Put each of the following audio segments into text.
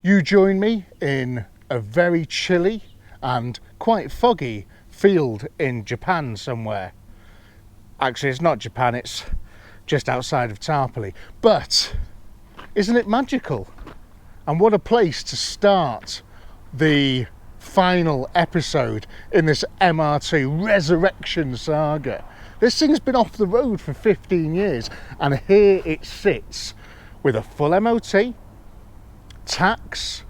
You join me in a very chilly and quite foggy field in Japan somewhere. Actually, it's not Japan, it's just outside of Tarpally. But isn't it magical? And what a place to start the final episode in this MR2 Resurrection saga. This thing's been off the road for 15 years and here it sits with a full MOT, tax,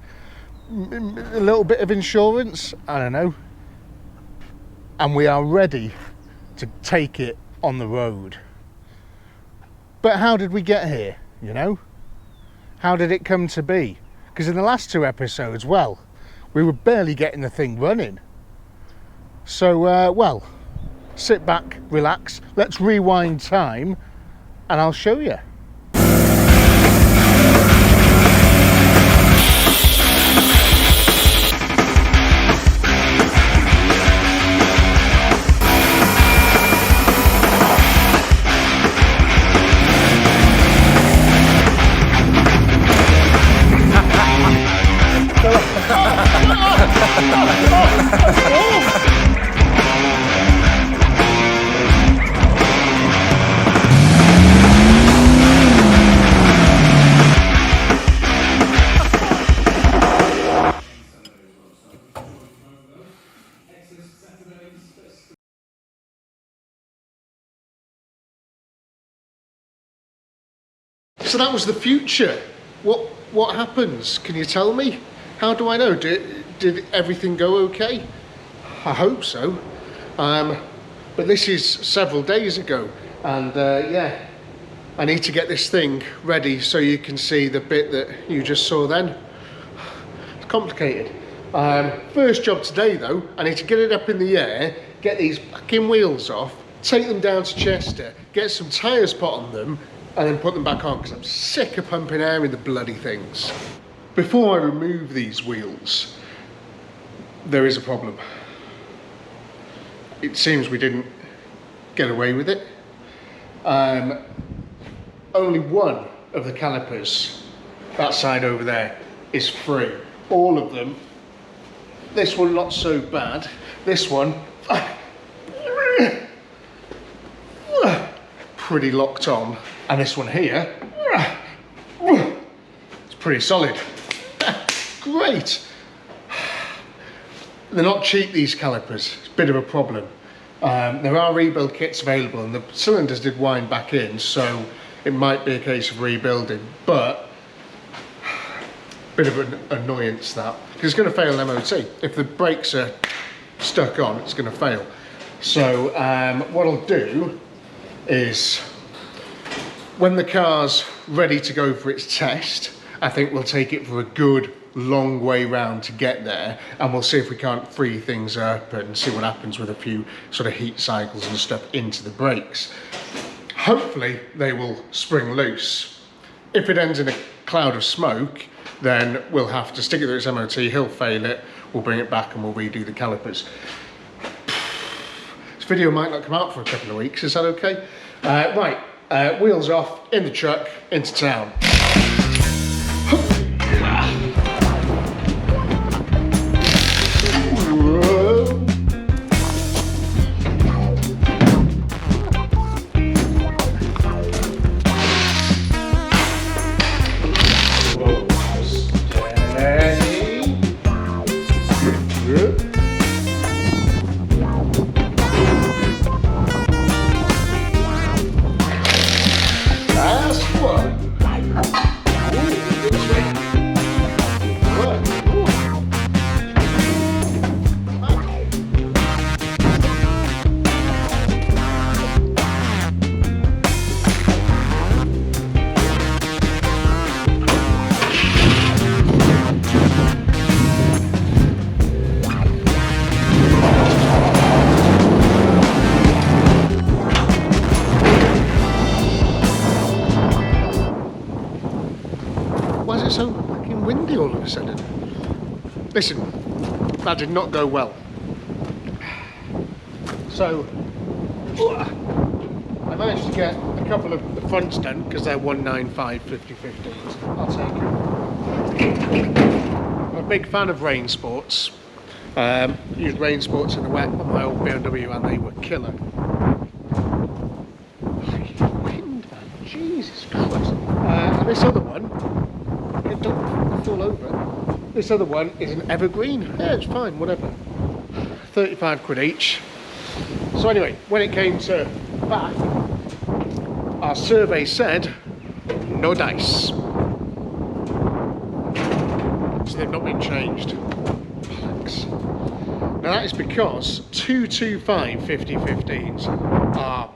a little bit of insurance, I don't know, and we are ready to take it on the road. But how did we get here, you know? How did it come to be? Because in the last two episodes, well, we were barely getting the thing running. So, well, sit back, relax, let's rewind time and I'll show you. So that was the future. What happens? Can you tell me? How do I know? Did everything go okay? I hope so. But this is several days ago, and yeah, I need to get this thing ready so you can see the bit that you just saw then. It's complicated. First job today though, I need to get it up in the air, get these fucking wheels off, take them down to Chester, get some tyres put on them, and then put them back on because I'm sick of pumping air in the bloody things. Before I remove these wheels, there is a problem. It seems we didn't get away with it. Only one of the calipers, that side over there, is free. All of them. This one not so bad. This one, pretty locked on. And this one here, it's pretty solid. Great. They're not cheap, these calipers. It's a bit of a problem. There are rebuild kits available and the cylinders did wind back in, so it might be a case of rebuilding, but a bit of an annoyance that, because it's going to fail an MOT. If the brakes are stuck on, it's going to fail. So what I'll do is, when the car's ready to go for its test, I think we'll take it for a good long way round to get there, and we'll see if we can't free things up and see what happens with a few sort of heat cycles and stuff into the brakes. Hopefully they will spring loose. If it ends in a cloud of smoke, then we'll have to stick it through its MOT, he'll fail it, we'll bring it back and we'll redo the calipers. This video might not come out for a couple of weeks, is that okay? Right. Wheels off, in the truck, into town. Why is it so fucking windy all of a sudden? Listen, that did not go well. So, I managed to get a couple of the fronts done because they're 195 50/15s. I'll take it. big fan of rain sports. Used rain sports in the wet on my old BMW and they were killer. Wind, man. Jesus Christ. And this other one, don't fall over. This other one is an evergreen. Yeah, it's fine, whatever. 35 quid each. So anyway, when it came to back, our survey said no dice. So they've not been changed. Bollocks. Now that is because 225 5015s are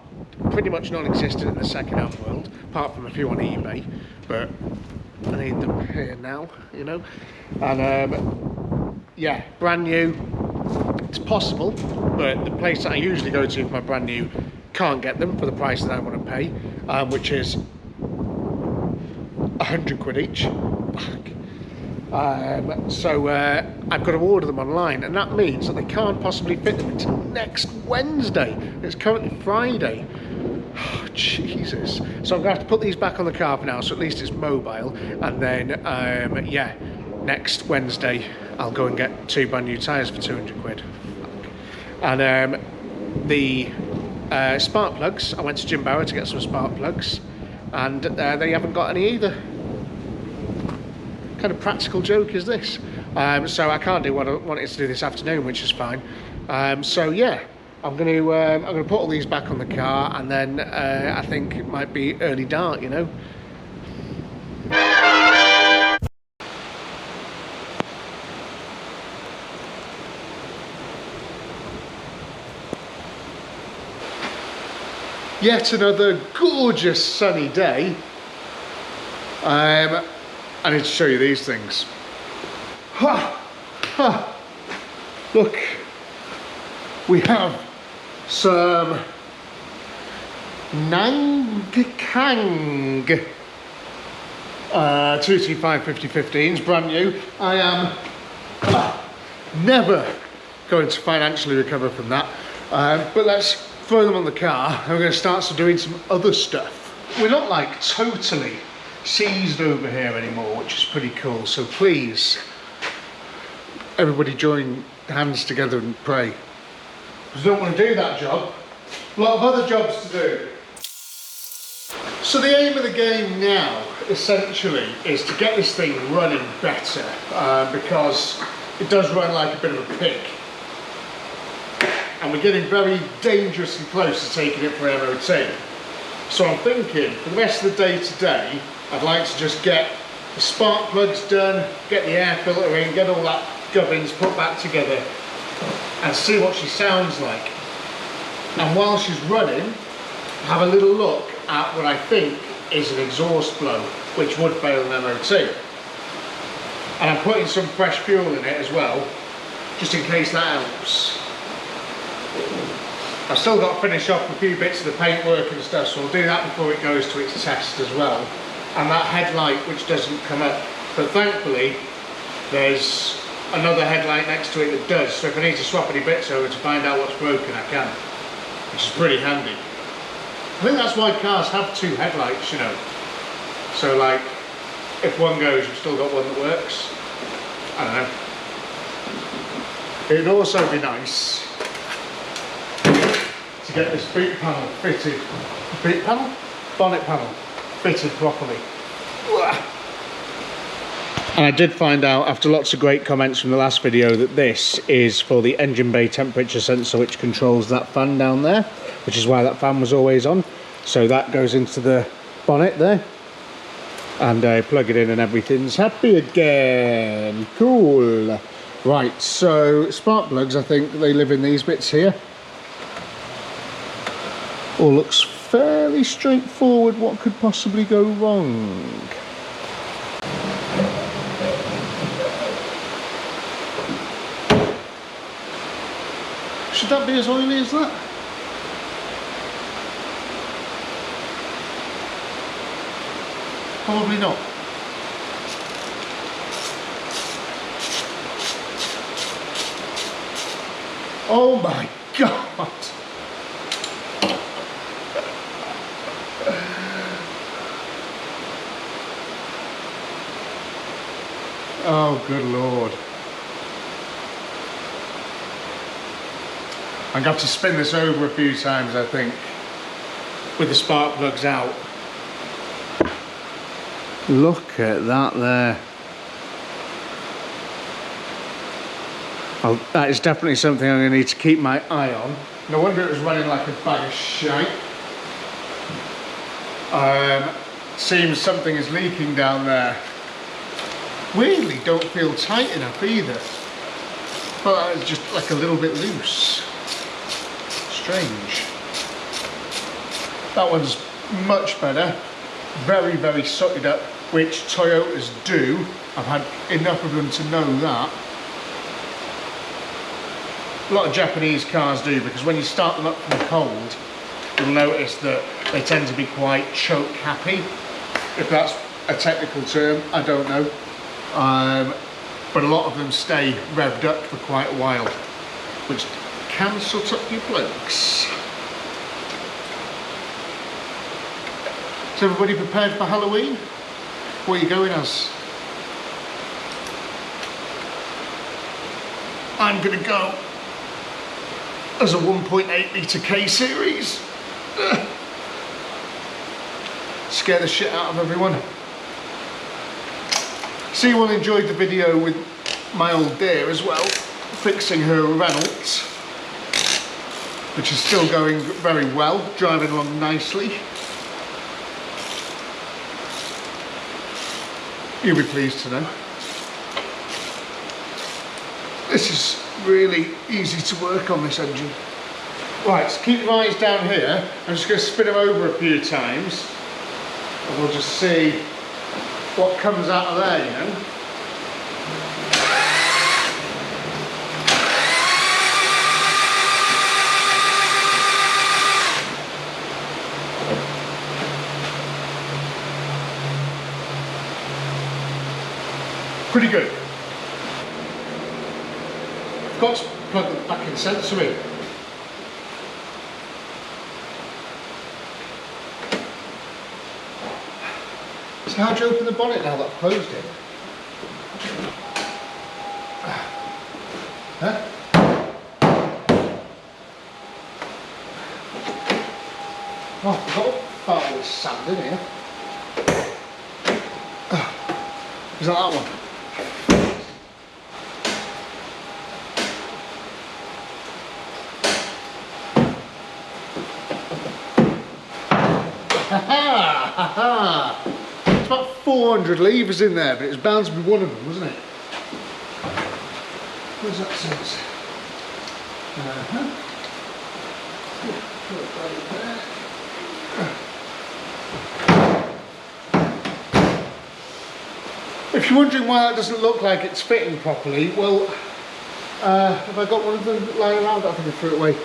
pretty much non-existent in the second-hand world, apart from a few on eBay, but I need them here now, you know. And yeah, brand new. It's possible, but the place that I usually go to for my brand new can't get them for the price that I want to pay, which is 100 quid each. So I've got to order them online, and that means that they can't possibly fit them until next Wednesday. It's currently Friday. Oh, Jesus. So I'm going to have to put these back on the car for now, so at least it's mobile, and then yeah, next Wednesday I'll go and get 2 brand new tyres for 200 quid. And the spark plugs, I went to Jim Barrow to get some spark plugs, and they haven't got any either. What kind of practical joke is this? So I can't do what I wanted to do this afternoon, which is fine. So yeah, I'm going to put all these back on the car, and then I think it might be early dart, you know. Yet another gorgeous sunny day. I need to show you these things. Look, we have some Nangkang 225 5015s, brand new. I am never going to financially recover from that, but let's throw them on the car and we're going to start doing some other stuff. We're not like totally seized over here anymore, which is pretty cool, so please everybody join hands together and pray, because I don't want to do that job. A lot of other jobs to do. So the aim of the game now essentially is to get this thing running better, because it does run like a bit of a pig. And we're getting very dangerously close to taking it for MOT. So I'm thinking, for the rest of the day today, I'd like to just get the spark plugs done, get the air filter in, get all that gubbins put back together, and see what she sounds like. And while she's running, have a little look at what I think is an exhaust blow, which would fail an MOT. And I'm putting some fresh fuel in it as well, just in case that helps. I've still got to finish off a few bits of the paintwork and stuff, so I'll do that before it goes to its test as well. And that headlight which doesn't come up, but thankfully there's another headlight next to it that does, so if I need to swap any bits over to find out what's broken, I can, which is pretty handy. I think that's why cars have 2 headlights, you know, so like if one goes you've still got one that works. I don't know. It'd also be nice to get this boot panel fitted, bonnet panel fitted properly. And I did find out after lots of great comments from the last video that this is for the engine bay temperature sensor, which controls that fan down there, which is why that fan was always on. So that goes into the bonnet there, and plug it in and everything's happy again. Cool. Right, so spark plugs, I think they live in these bits here. All looks fairly straightforward. What could possibly go wrong? Should that be as oily as that? Probably not. Oh my God! Oh Oh, good Lord. I'm going to have to spin this over a few times, I think, with the spark plugs out. Look at that there. Oh, that is definitely something I'm going to need to keep my eye on. No wonder it was running like a bag of shite. Seems something is leaking down there. Weirdly don't feel tight enough either. Well, it's just like a little bit loose. Strange. That one's much better. Very, very sucked up, which Toyotas do. I've had enough of them to know that. A lot of Japanese cars do, because when you start them up from cold, you'll notice that they tend to be quite choke happy. If that's a technical term, I don't know. But a lot of them stay revved up for quite a while, which can sort up your blokes. Is everybody prepared for Halloween? What are you going as? I'm going to go as a 1.8 litre K series. Scare the shit out of everyone. See, you all enjoyed the video with my old dear as well, fixing her Reynolds, which is still going very well, driving along nicely. You'll be pleased to know. This is really easy to work on, this engine. Right, so keep your eyes down here. I'm just going to spin them over a few times and we'll just see what comes out of there, you know. Pretty good. Got to plug the back in sensor in. So how do you open the bonnet now that I've closed it? Huh? Oh, I've got a file with sand in here. Is that one? It's about 400 levers in there, but it's bound to be one of them, wasn't it? Where's that sense? If you're wondering why that doesn't look like it's fitting properly, well, have I got one of them lying around? I think I threw it away.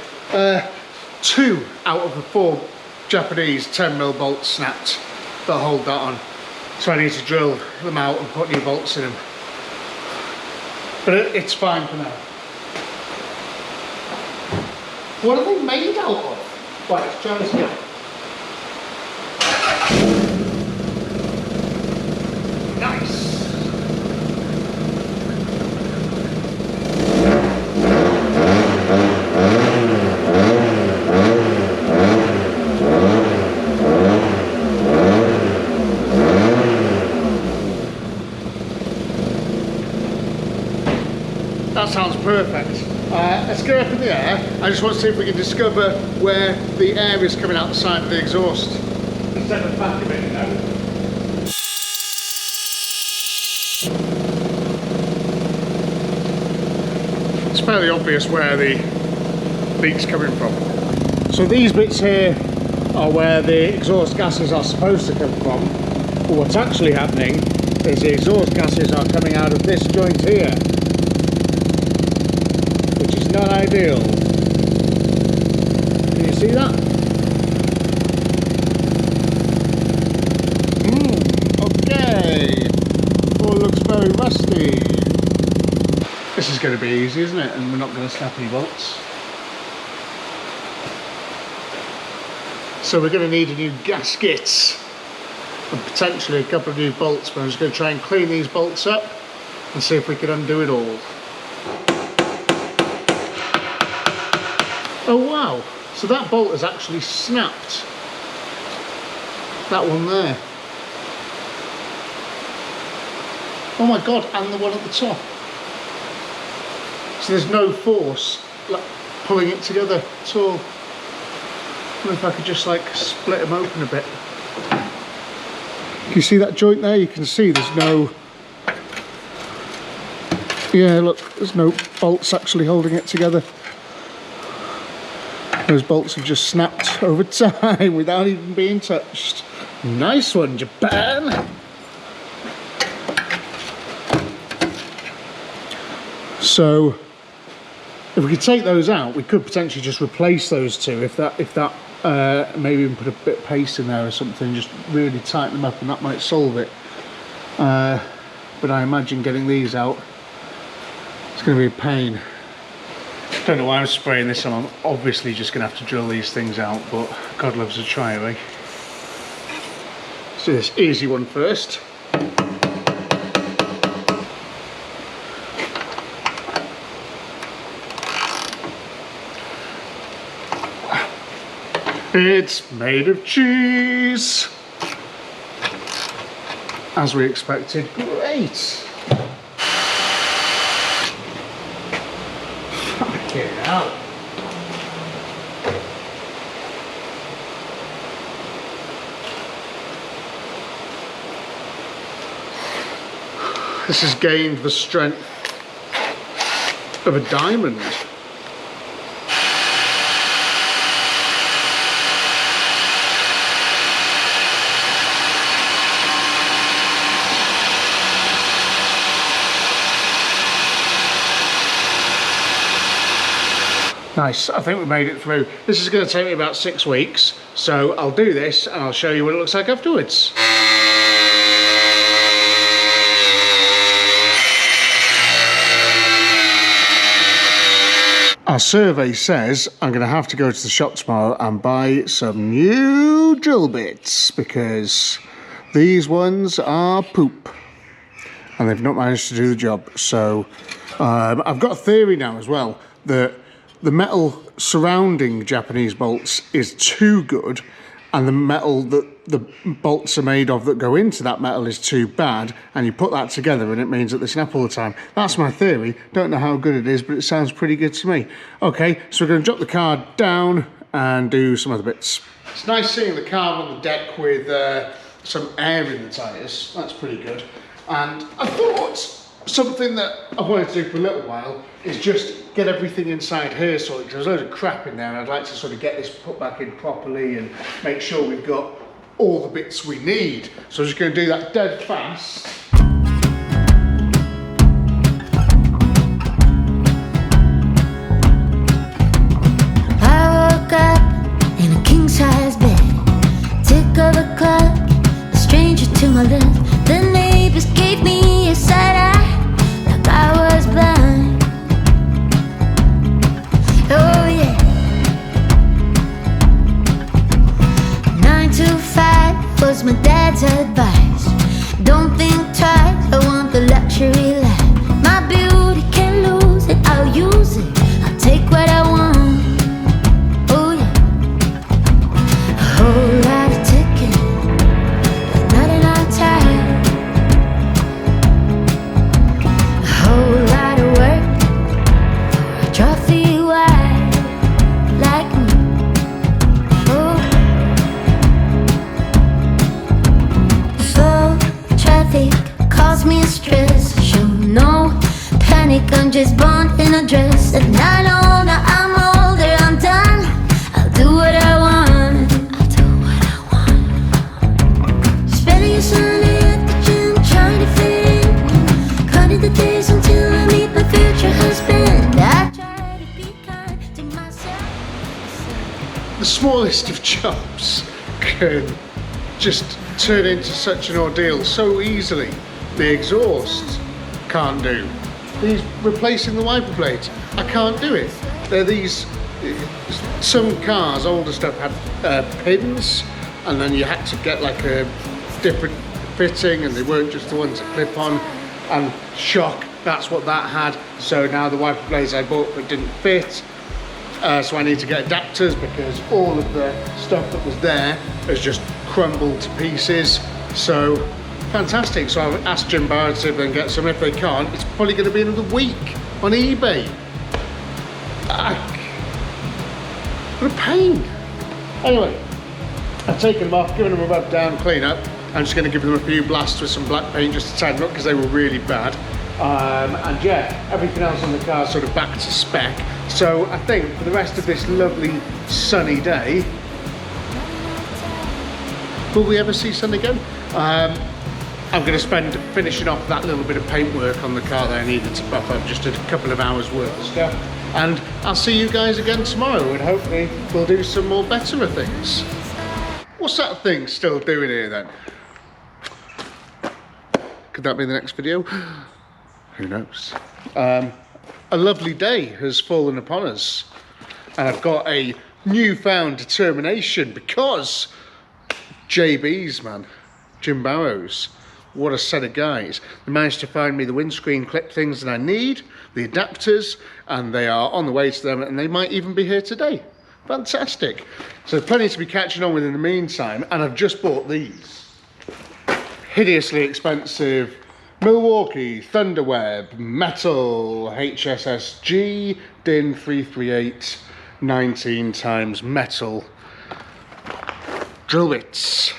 2 out of the 4 Japanese 10mm bolts snapped that hold that on. So I need to drill them out and put new bolts in them. But it's fine for now. What are they made out of? Right, let's try this again. Nice! That sounds perfect. Let's go up in the air. I just want to see if we can discover where the air is coming out the side of the exhaust. Instead of the back of it, you know. It's fairly obvious where the leak's coming from. So these bits here are where the exhaust gases are supposed to come from. But what's actually happening is the exhaust gases are coming out of this joint here. Not ideal. Can you see that? Okay. All looks very rusty. This is going to be easy, isn't it? And we're not going to snap any bolts. So we're going to need a new gasket and potentially a couple of new bolts, but I'm just going to try and clean these bolts up and see if we can undo it all. Oh wow, so that bolt has actually snapped. That one there. Oh my god, and the one at the top. So there's no force like, pulling it together at all. I wonder if I could just like split them open a bit. Can you see that joint there? You can see there's no... Yeah, look, there's no bolts actually holding it together. Those bolts have just snapped over time without even being touched. Nice one, Japan! So, if we could take those out, we could potentially just replace those two. If that maybe even put a bit of paste in there or something, just really tighten them up, and that might solve it. But I imagine getting these out, it's going to be a pain. Don't know why I'm spraying this on. I'm obviously just going to have to drill these things out, but God loves a try, eh? So this easy one first. It's made of cheese! As we expected. Great! Fucking hell. This has gained the strength of a diamond. Nice, I think we made it through. This is going to take me about 6 weeks, so I'll do this and I'll show you what it looks like afterwards. Our survey says I'm going to have to go to the shop tomorrow and buy some new drill bits, because these ones are poop and they've not managed to do the job. So I've got a theory now as well that the metal surrounding Japanese bolts is too good, and the metal that the bolts are made of that go into that metal is too bad, and you put that together and it means that they snap all the time. That's my theory. Don't know how good it is, but it sounds pretty good to me. Okay, so we're going to drop the car down and do some other bits. It's nice seeing the car on the deck with some air in the tyres. That's pretty good. And I thought something that I wanted to do for a little while is just get everything inside here sorted, because there's loads of crap in there, and I'd like to sort of get this put back in properly and make sure we've got all the bits we need. So I'm just going to do that dead fast. I woke up in a king-size bed, tick of a clock, a stranger to my left. The neighbors gave me a side eye, like I was blind. Oh yeah. 9 to 5 was my dad's advice. Don't think twice, I want the luxury life. My beauty can't lose it, I'll use it, I'll take what I want. Oh yeah. A whole lot of ticket, but not enough time. A whole lot of work for a trophy wife like me. Oh. Slow traffic caused me a stress. Show no panic, I'm just born in a dress. And I know now I'm older, I'm done. I'll do what I want. I'll do what I want. Spending a Sunday at the gym, trying to fit in. Counting the days until I meet my future husband. I try to be kind to myself. The smallest of jobs can just turn into such an ordeal so easily. The exhaust can't do. These replacing the wiper blades, I can't do it. They're these, some cars, older stuff had pins, and then you had to get like a different fitting, and they weren't just the ones that clip on. and shock, that's what that had. So now the wiper blades I bought but didn't fit. So I need to get adapters because all of the stuff that was there has just crumbled to pieces. So fantastic. So I've asked Jim Barrett to see if they can get some. If they can't, it's probably going to be another week on eBay. What a pain. Anyway, I've taken them off, given them a rub down, clean up. I'm just going to give them a few blasts with some black paint just to tighten up because they were really bad. And yeah, everything else on the car is sort of back to spec. So I think for the rest of this lovely sunny day, will we ever see sun again? I'm going to spend finishing off that little bit of paintwork on the car that I needed to buff up, just a couple of hours worth of stuff. And I'll see you guys again tomorrow, and hopefully we'll do some more better things. What's that thing still doing here then? Could that be the next video? Who knows? A lovely day has fallen upon us, and I've got a newfound determination because JB's, man, Jim Barrows, what a set of guys. They managed to find me the windscreen clip things that I need, the adapters, and they are on the way to them, and they might even be here today. Fantastic. So plenty to be catching on with in the meantime, and I've just bought these hideously expensive Milwaukee Thunderweb Metal HSSG DIN 338 19 times metal drill bits.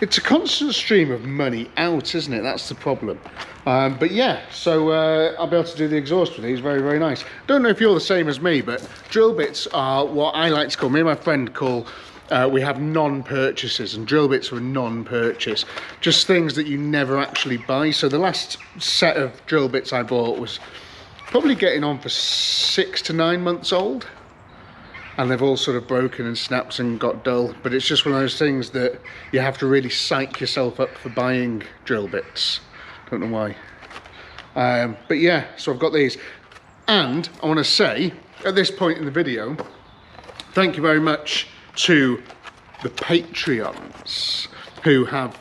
It's a constant stream of money out, isn't it? That's the problem. But yeah, so I'll be able to do the exhaust with these. Very, very nice. Don't know if you're the same as me, but drill bits are what I like to call, me and my friend call, we have non-purchases, and drill bits are a non-purchase. Just things that you never actually buy. So the last set of drill bits I bought was probably getting on for 6 to 9 months old. And they've all sort of broken and snapped and got dull. But it's just one of those things that you have to really psych yourself up for buying drill bits. Don't know why. But yeah, so I've got these. And I want to say, at this point in the video, thank you very much to the Patreons who have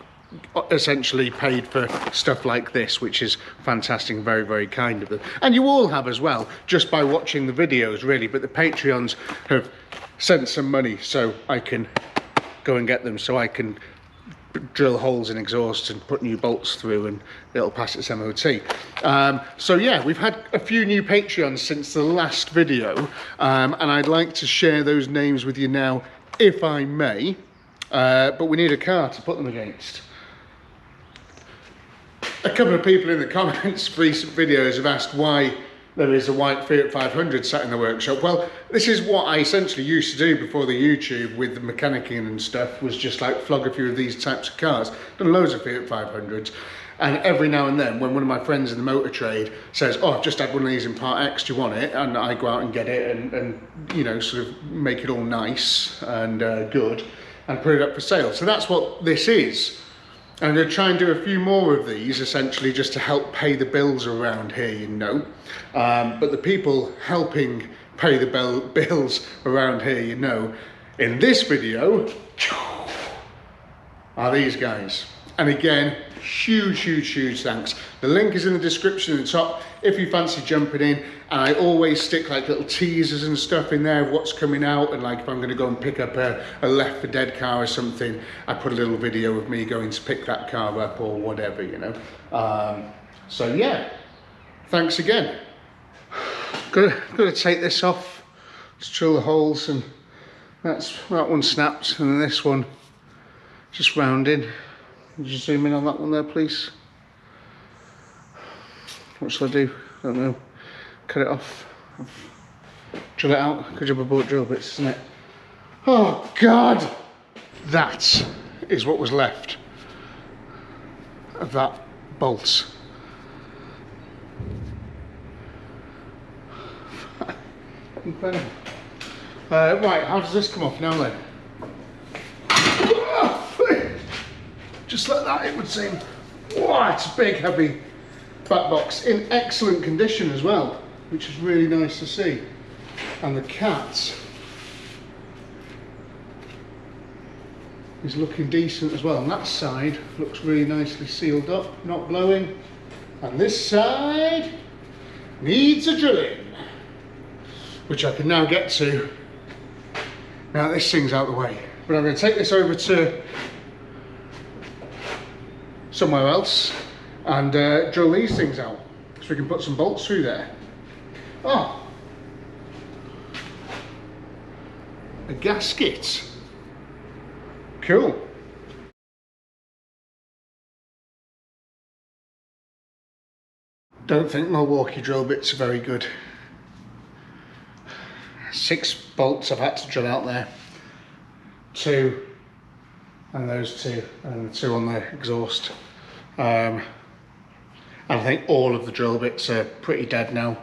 essentially paid for stuff like this, which is fantastic and very, very kind of them. And you all have as well, just by watching the videos really, but the Patreons have sent some money so I can go and get them, so I can drill holes in exhaust and put new bolts through, and it'll pass its MOT. So yeah, we've had a few new Patreons since the last video, and I'd like to share those names with you now, if I may, but we need a car to put them against. A couple of people in the comments for recent videos have asked why there is a white Fiat 500 sat in the workshop. Well, this is what I essentially used to do before the YouTube with the mechanicking and stuff, was just like flog a few of these types of cars. Done loads of Fiat 500s, and every now and then when one of my friends in the motor trade says, oh, I've just had one of these in Part X, do you want it? And I go out and get it and you know, sort of make it all nice and good and put it up for sale. So that's what this is. I'm going to try and do a few more of these, essentially just to help pay the bills around here, you know. But the people helping pay the bills around here, you know, in this video are these guys. And again, huge thanks. The link is in the description at the top if you fancy jumping in, and I always stick like little teasers and stuff in there of what's coming out, and like if I'm going to go and pick up a Left for Dead car or something, I put a little video of me going to pick that car up or whatever, you know. So yeah, thanks again. Gotta take this off, just drill the holes, and that one snapped, and then this one just rounded. Could you zoom in on that one there, please? What shall I do? I don't know. Cut it off. Drill it out. Good job I bought drill bits, isn't it? Oh, God! That is what was left of that bolt. Right, how does this come off now then? Just like that, it would seem. Wow, it's a big, heavy back box in excellent condition as well, which is really nice to see. And the cat is looking decent as well. And that side looks really nicely sealed up, not blowing. And this side needs a drilling, which I can now get to now this thing's out of the way. But I'm going to take this over to somewhere else and drill these things out so we can put some bolts through there. Oh, a gasket. Cool. Don't think Milwaukee drill bits are very good. 6 bolts I've had to drill out there. 2 and those 2 and 2 on the exhaust. And I think all of the drill bits are pretty dead now.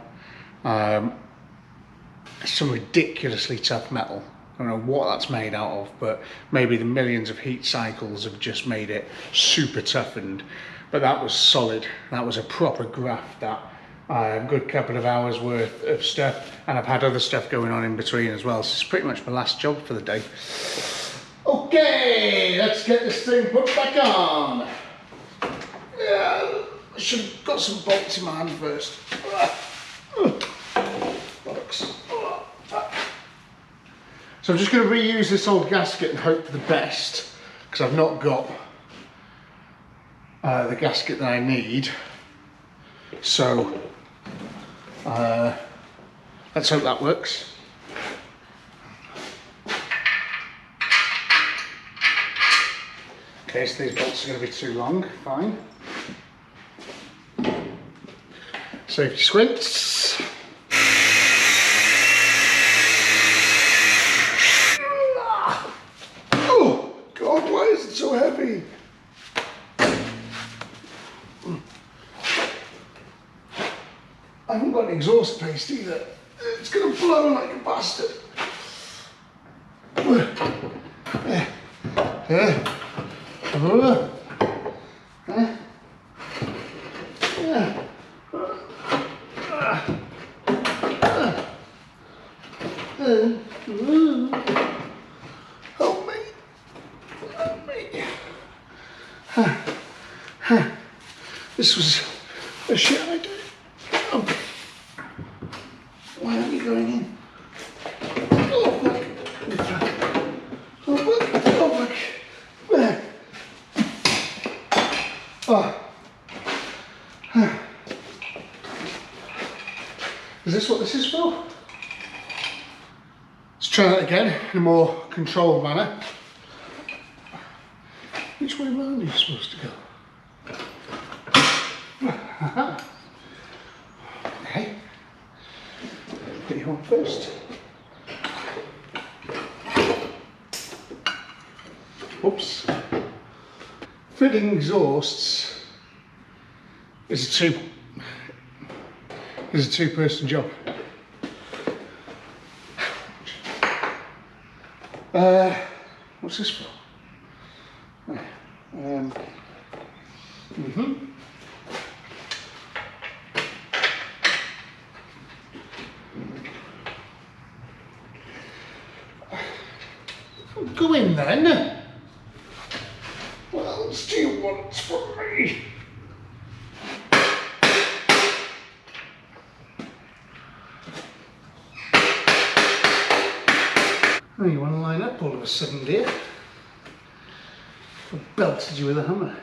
Some ridiculously tough metal. I don't know what that's made out of, but maybe the millions of heat cycles have just made it super toughened. But that was solid. That was a proper graft, that. Good couple of hours worth of stuff, and I've had other stuff going on in between as well, so it's pretty much my last job for the day. Okay, let's get this thing put back on. Yeah, I should have got some bolts in my hand first. Bollocks. So I'm just going to reuse this old gasket and hope for the best, because I've not got the gasket that I need. So let's hope that works. Okay, so these bolts are going to be too long. Fine. Safety squints. Oh God, why is it so heavy? I haven't got an exhaust paste either. It's going to blow like a bastard. Help me. Help me. This was a shit idea. Oh. Why aren't you going in? Oh, fuck. Oh, fuck. Oh, fuck. Oh. Is this what this is for? Let's try that again in a more controlled manner. Which way round are you supposed to go? Okay. Put you on first. Oops. Fitting exhausts is a two-person job. What's this for? Go in then. What else do you want from me? Oh, you want to line up all of a sudden, dear? I belted you with a hammer.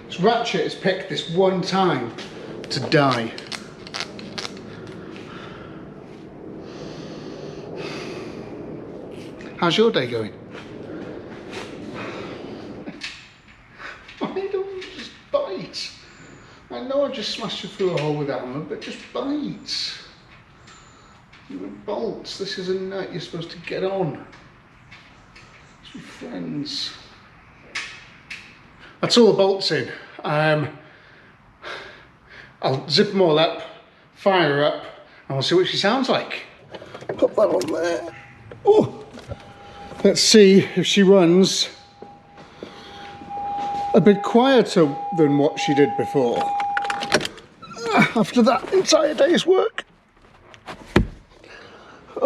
This ratchet has picked this one time to die. How's your day going? Why don't you just bite? I know I just smashed you through a hole with a hammer, but just bite. You with bolts, this is a nut you're supposed to get on. It's with friends. That's all the bolts in. I'll zip them all up, fire her up, and we'll see what she sounds like. Put that on there. Oh. Let's see if she runs a bit quieter than what she did before. After that entire day's work.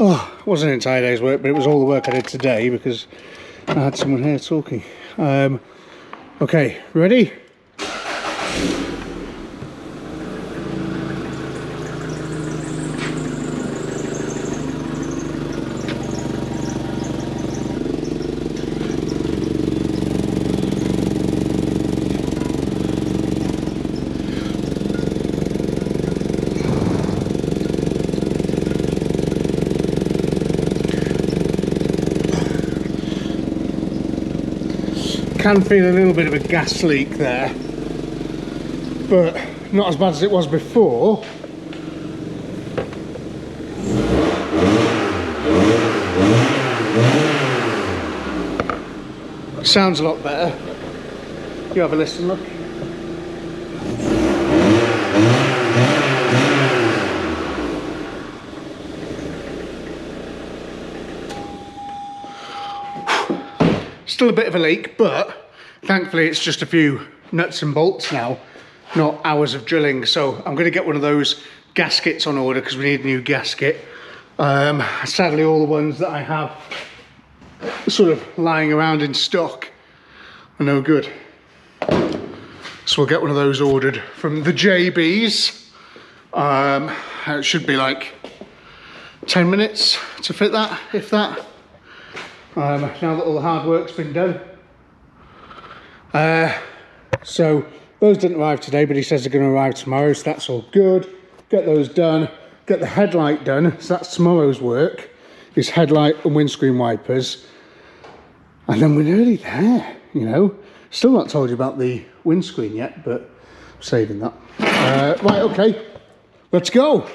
Oh, it wasn't an entire day's work, but it was all the work I did today because I had someone here talking. Okay, ready? Can feel a little bit of a gas leak there, but not as bad as it was before. Sounds a lot better. You have a listen, look. Still a bit of a leak, but thankfully it's just a few nuts and bolts now, not hours of drilling. So I'm going to get one of those gaskets on order because we need a new gasket. Sadly, all the ones that I have sort of lying around in stock are no good. So we'll get one of those ordered from the JBs. It should be like 10 minutes to fit that, if that. Now that all the hard work's been done. So those didn't arrive today, but he says they're going to arrive tomorrow, so that's all good. Get those done. Get the headlight done, so that's tomorrow's work. Is headlight and windscreen wipers. And then we're nearly there, you know. Still not told you about the windscreen yet, but I'm saving that. Right, okay, let's go.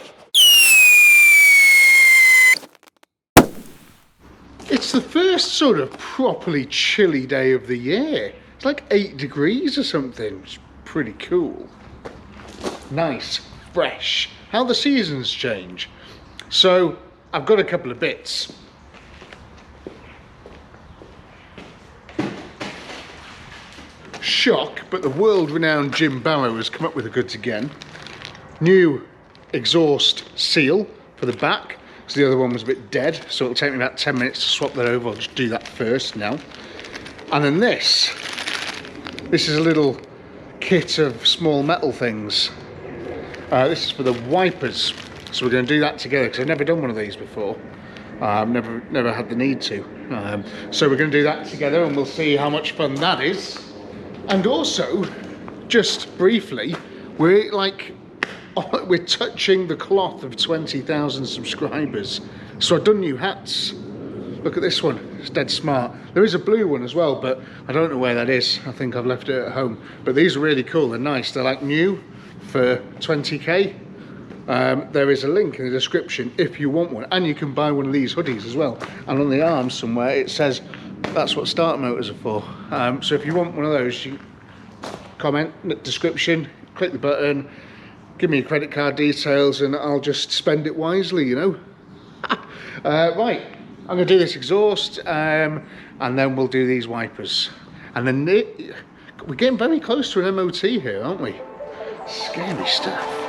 It's the first sort of properly chilly day of the year. It's like 8 degrees or something. It's pretty cool. Nice, fresh. How the seasons change. So I've got a couple of bits. Shock, but the world-renowned Jim Barrow has come up with the goods again. New exhaust seal for the back. So the other one was a bit dead, so it'll take me about 10 minutes to swap that over. I'll just do that first now. And then this is a little kit of small metal things. This is for the wipers, so we're going to do that together because I've never done one of these before. Never had the need to. So we're going to do that together and we'll see how much fun that is. And also, just briefly, we're touching the cloth of 20,000 subscribers. So I've done new hats. Look at this one, it's dead smart. There is a blue one as well, but I don't know where that is. I think I've left it at home. But these are really cool, they're nice. They're like new for 20k. There is a link in the description if you want one. And you can buy one of these hoodies as well. And on the arm somewhere it says that's what starter motors are for. So if you want one of those, you comment in the description, click the button, give me your credit card details and I'll just spend it wisely, you know. Right, I'm going to do this exhaust and then we'll do these wipers. And then we're getting very close to an MOT here, aren't we? Scary stuff.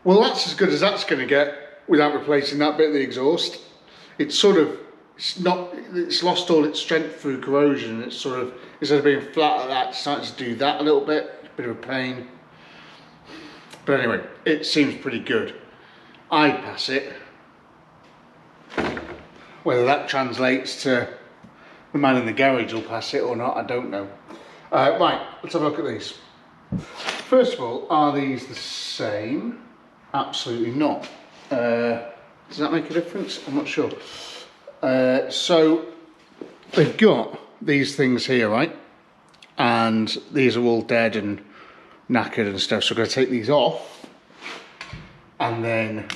Well, that's as good as that's going to get without replacing that bit of the exhaust. It's lost all its strength through corrosion. It's sort of, instead of being flat like that, it's starting to do that a little bit. Bit of a pain. But anyway, it seems pretty good. I'd pass it. Whether that translates to the man in the garage will pass it or not, I don't know. Right, let's have a look at these. First of all, are these the same? Absolutely not. Does that make a difference? I'm not sure. So they've got these things here, right? And these are all dead and knackered and stuff. So I'm going to take these off and then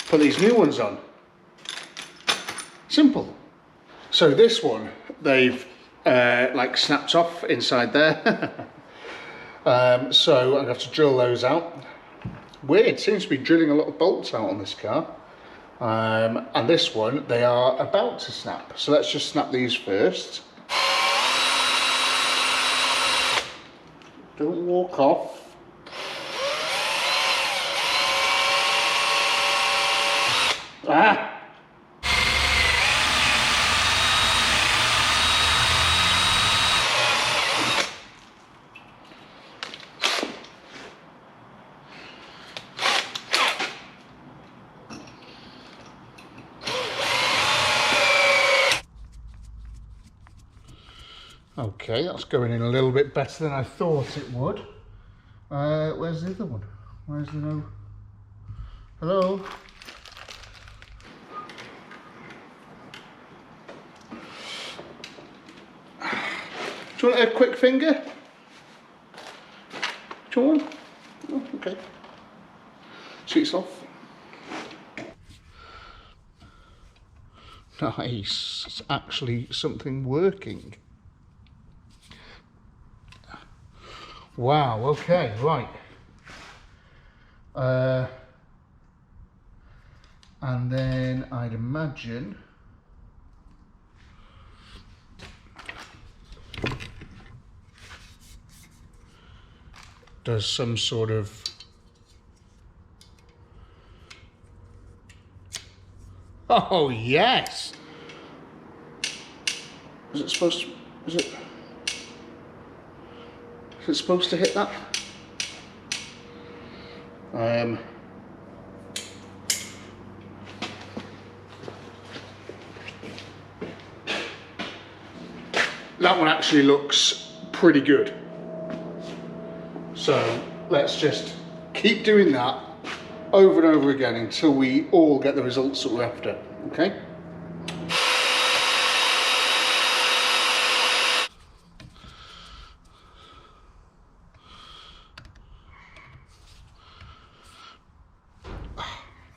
put these new ones on. Simple. So this one, they've like snapped off inside there. So I'm going to have to drill those out. Weird, seems to be drilling a lot of bolts out on this car. And this one, they are about to snap. So let's just snap these first. Don't walk off. Ah! Okay, that's going in a little bit better than I thought it would. Where's the other one? Where's the no? Hello? Do you want a quick finger? Do you want one? Oh, okay. Sweets off. Nice. It's actually something working. Wow, okay, right. And then I'd imagine does some sort of oh yes. Is it supposed to, is it supposed to hit that? That one actually looks pretty good. So let's just keep doing that over and over again until we all get the results that we're after, okay?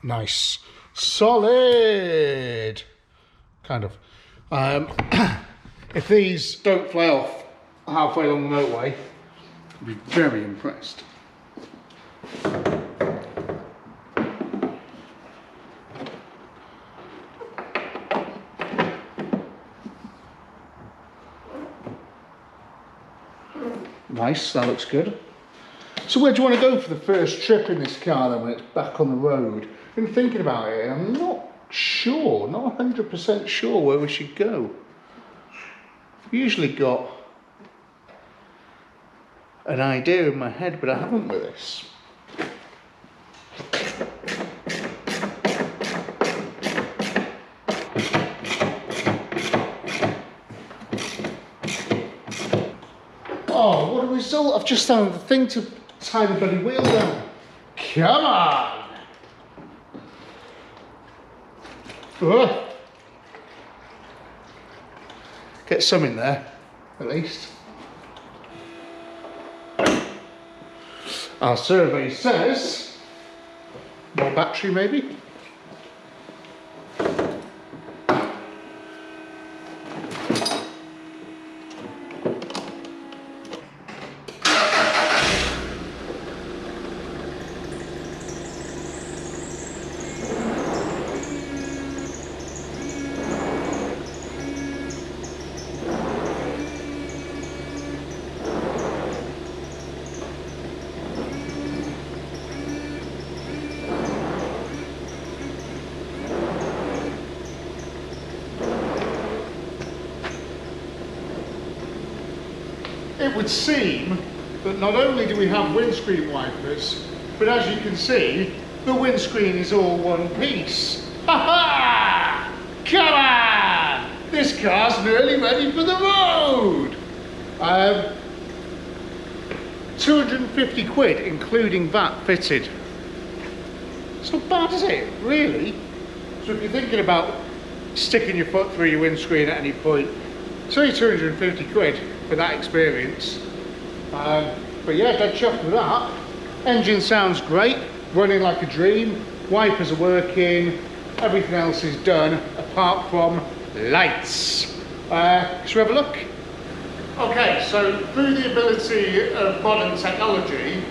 Nice, solid, kind of. If these don't fly off halfway along the motorway, I'll be very impressed. Nice, that looks good. So where do you want to go for the first trip in this car then when it's back on the road? I've been thinking about it and I'm not sure, not 100% sure where we should go. I've usually got an idea in my head, but I haven't with this. Oh, what a result. I've just found the thing to tie the bloody wheel down. Come on! Ugh. Get some in there, at least. Our survey says more battery maybe. it would seem that not only do we have windscreen wipers, but as you can see, the windscreen is all one piece. Ha ha! Come on! This car's nearly ready for the road! 250 quid, including VAT fitted. It's not bad, is it? Really? So if you're thinking about sticking your foot through your windscreen at any point, it's only 250 quid for that experience. But yeah, dead chuffed with that. Engine sounds great, running like a dream. Wipers are working. Everything else is done, apart from lights. Should we have a look? Okay, so through the ability of modern technology,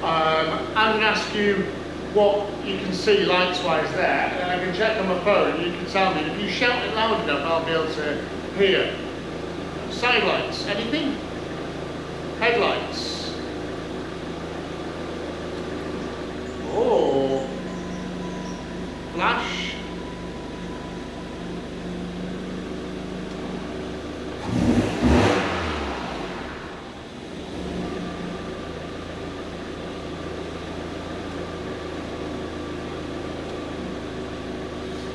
I'm going to ask you what you can see lights-wise there, and I can check on my phone. You can tell me. If you shout it loud enough, I'll be able to hear. Side lights, anything? Headlights. Oh. Flash.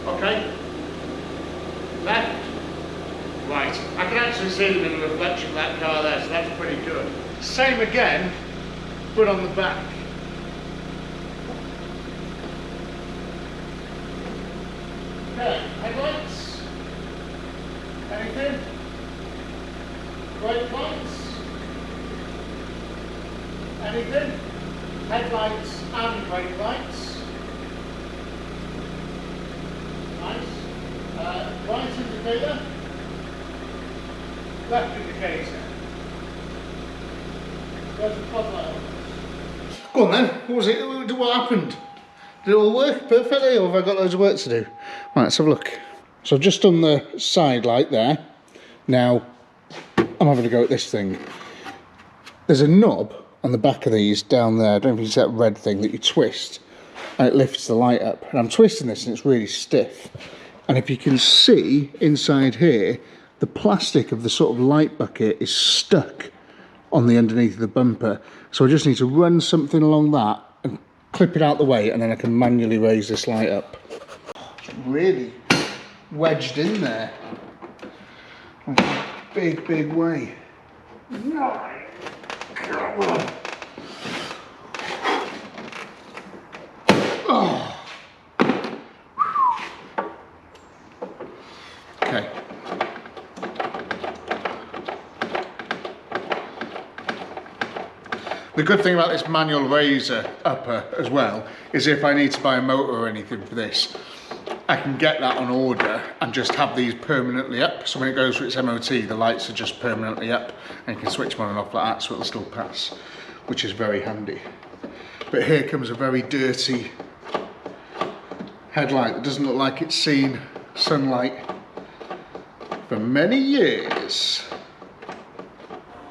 Okay. Left. Right. I can actually see them in the reflection of that car there, so that's pretty good. Same again, but on the back. Okay, headlights. Anything? Brake lights. Anything? Headlights and brake lights. Nice. Right indicator. Left indicator. There's a pod light on. Go on then. What was it? What happened? Did it all work perfectly, or have I got loads of work to do? Right, let's have a look. So I've just done the side light there. Now I'm having a go at this thing. There's a knob on the back of these down there. I don't know if you see that red thing that you twist, and it lifts the light up. And I'm twisting this and it's really stiff. And if you can see inside here, the plastic of the sort of light bucket is stuck on the underneath of the bumper. So I just need to run something along that and clip it out the way, and then I can manually raise this light up. It's really wedged in there. Like a big, big way. Oh. Okay. The good thing about this manual razor upper as well is if I need to buy a motor or anything for this, I can get that on order and just have these permanently up. So when it goes for its MOT, the lights are just permanently up, and you can switch them on and off like that, so it'll still pass, which is very handy. But here comes a very dirty headlight that doesn't look like it's seen sunlight for many years.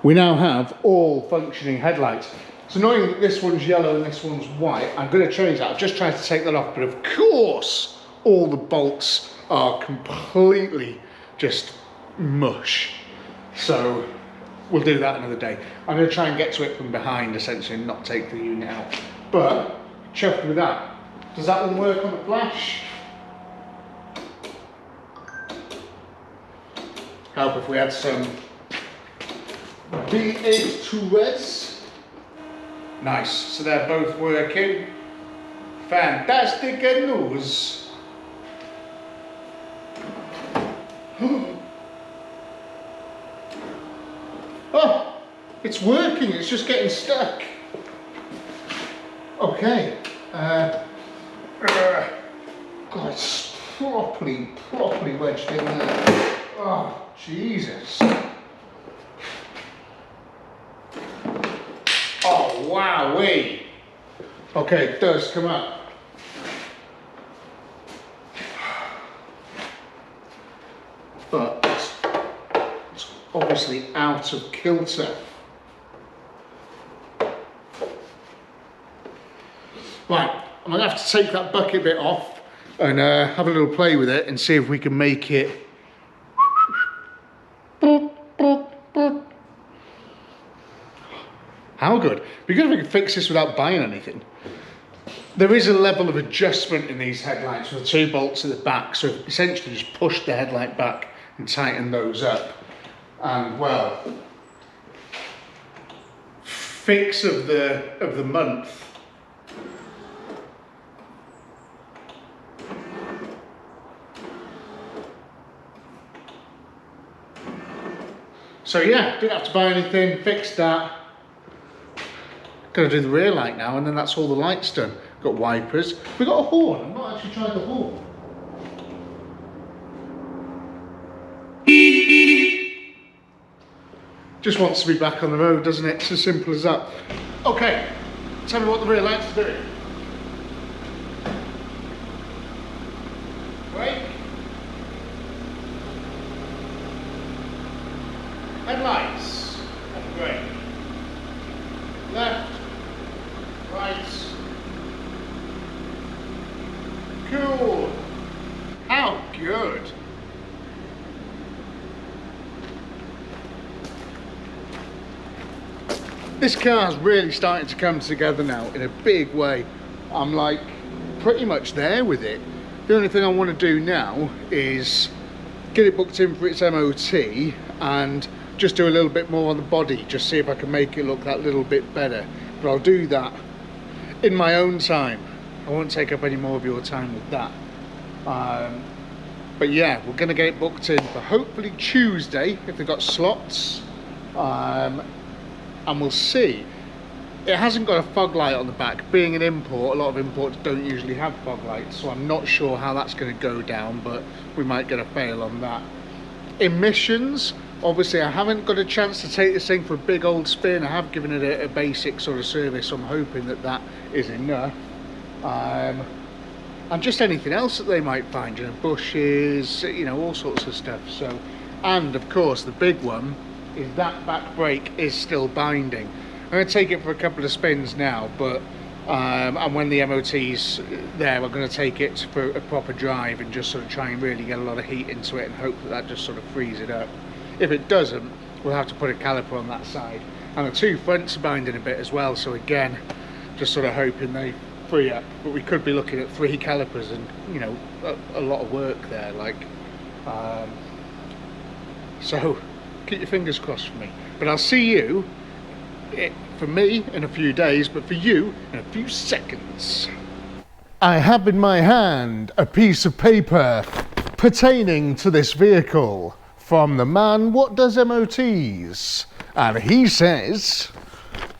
We now have all functioning headlights. It's annoying that this one's yellow and this one's white. I'm going to change that. I've just tried to take that off, but of course all the bolts are completely just mush. So we'll do that another day. I'm going to try and get to it from behind essentially and not take the unit out. But chuffed with that. Does that one work on the flash? Help if we had some B82 Res. Nice, so they're both working. Fantastic news. Oh, it's working, it's just getting stuck. Okay. God, it's properly wedged in there. Oh, Jesus. Oh, wowee. Okay, it does come up. But it's obviously out of kilter. Right, I'm going to have to take that bucket bit off and have a little play with it and see if we can make it good. Be good if we could fix this without buying anything. There is a level of adjustment in these headlights with the 2 bolts at the back, so essentially just push the headlight back and tighten those up. And well, fix of the month. So yeah, didn't have to buy anything, fixed that. Gonna do the rear light now, and then that's all the lights done. Got wipers. We got a horn. I've not actually tried the horn. Just wants to be back on the road, doesn't it? It's as simple as that. Okay, tell me what the rear lights are doing. Brake. Headlights. And brake. Left. Right. Cool. How good. This car's really starting to come together now in a big way. I'm like pretty much there with it. The only thing I want to do now is get it booked in for its MOT and just do a little bit more on the body, just see if I can make it look that little bit better. But I'll do that in my own time. I won't take up any more of your time with that. But yeah, we're gonna get it booked in for hopefully Tuesday if they've got slots. And we'll see. It hasn't got a fog light on the back. Being an import, a lot of imports don't usually have fog lights, so I'm not sure how that's going to go down, but we might get a fail on that. Emissions, obviously I haven't got a chance to take this thing for a big old spin. I have given it a basic sort of service, so I'm hoping that that is enough. And just anything else that they might find, you know, bushes, you know, all sorts of stuff. So, and of course the big one is that back brake is still binding. I'm going to take it for a couple of spins now, but and when the MOT's there, we're going to take it for a proper drive and just sort of try and really get a lot of heat into it and hope that that just sort of frees it up. If it doesn't, we'll have to put a caliper on that side. And the 2 fronts are binding a bit as well, so again, just sort of hoping they free up. But we could be looking at 3 calipers and, you know, a lot of work there, like. So keep your fingers crossed for me. But I'll see you, for me, in a few days, but for you, in a few seconds. I have in my hand a piece of paper pertaining to this vehicle from the man what does MOTs, and he says,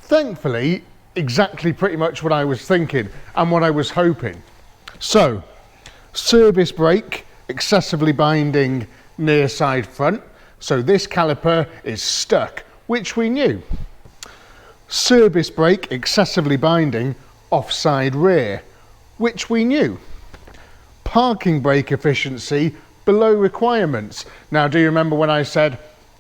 thankfully, exactly pretty much what I was thinking and what I was hoping. So, service brake, excessively binding near side front. So this caliper is stuck, which we knew. Service brake excessively binding offside rear, which we knew. Parking brake efficiency below requirements. Now, do you remember when I said,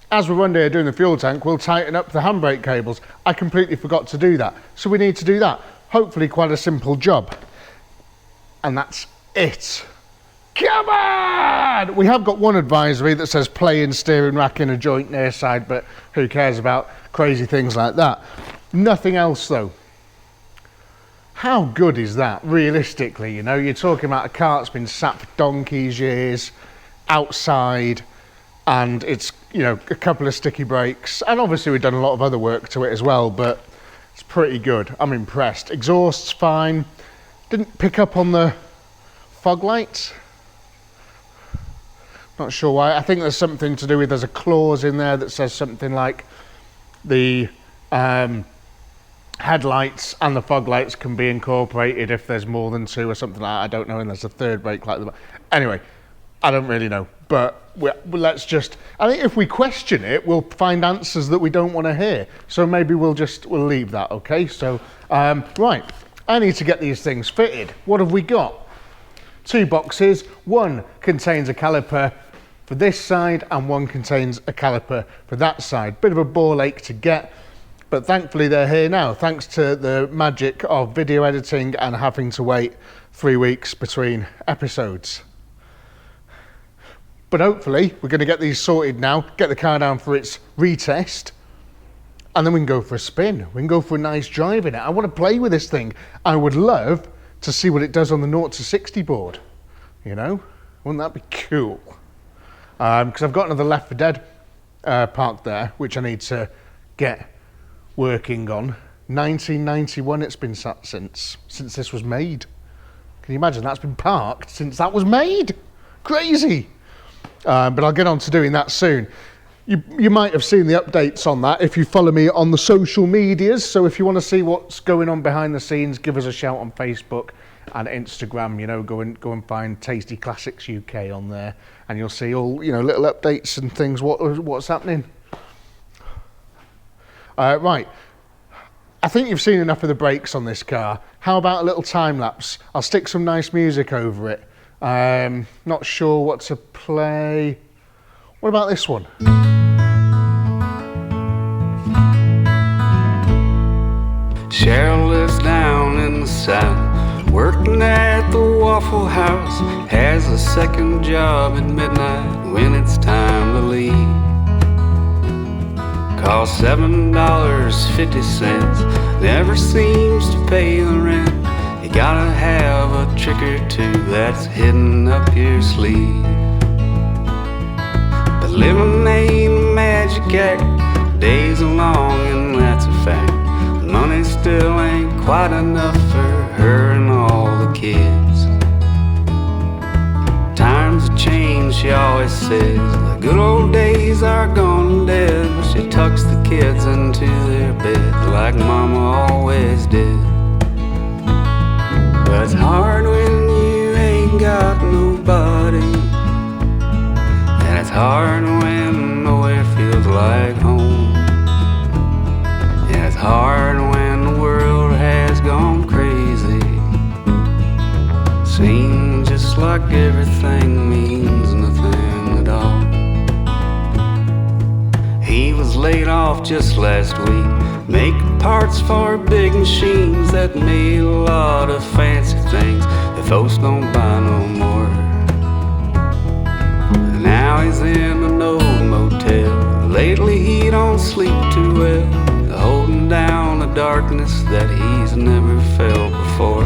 as we're under here doing the fuel tank, we'll tighten up the handbrake cables? I completely forgot to do that. So we need to do that. Hopefully quite a simple job. And that's it. Come on! We have got one advisory that says play in steering rack in a joint near side, but who cares about crazy things like that? Nothing else though. How good is that, realistically? You know, you're talking about a car that's been sat for donkey's years, outside, and it's, you know, a couple of sticky brakes, and obviously we've done a lot of other work to it as well, but it's pretty good. I'm impressed. Exhaust's fine. Didn't pick up on the fog lights. Not sure why. I think there's something to do with, there's a clause in there that says something like the headlights and the fog lights can be incorporated if there's more than 2 or something like that. I don't know, and there's a third brake light. Anyway, I don't really know, but let's just, I think if we question it, we'll find answers that we don't want to hear. So maybe we'll leave that, okay? So, right, I need to get these things fitted. What have we got? 2 boxes. One contains a caliper for this side and one contains a caliper for that side. Bit of a ball ache to get, but thankfully they're here now, thanks to the magic of video editing and having to wait 3 weeks between episodes. But hopefully we're going to get these sorted now, get the car down for its retest, and then we can go for a spin. We can go for a nice drive in it. I want to play with this thing. I would love to see what it does on the 0 to 60 board. You know, wouldn't that be cool? Because I've got another Left 4 Dead parked there, which I need to get working on. 1991 it's been sat since this was made. Can you imagine? That's been parked since that was made. Crazy. But I'll get on to doing that soon. You might have seen the updates on that if you follow me on the social medias. So if you want to see what's going on behind the scenes, give us a shout on Facebook and Instagram. You know, go and find Tasty Classics UK on there, and you'll see all, you know, little updates and things. What's happening? Right. I think you've seen enough of the brakes on this car. How about a little time lapse? I'll stick some nice music over it. Not sure what to play. What about this one? Cheryl lives down in the south, working at the Waffle House. Has a second job at midnight when it's time to leave. Costs $7.50, never seems to pay the rent. You gotta have a trick or two that's hidden up your sleeve. But living ain't a magic act, days are long and that's a fact. Money still ain't quite enough for her and all the kids. Times have changed, she always says. The good old days are gone and dead. But she tucks the kids into their beds like Mama always did. But it's hard when you ain't got nobody, and it's hard when nowhere feels like home. And it's hard when the world has gone crazy. Seems just like everything means nothing at all. He was laid off just last week, making parts for big machines that made a lot of fancy things that folks don't buy no more. And now he's in an old motel. Lately he don't sleep too well, holding down a darkness that he's never felt before.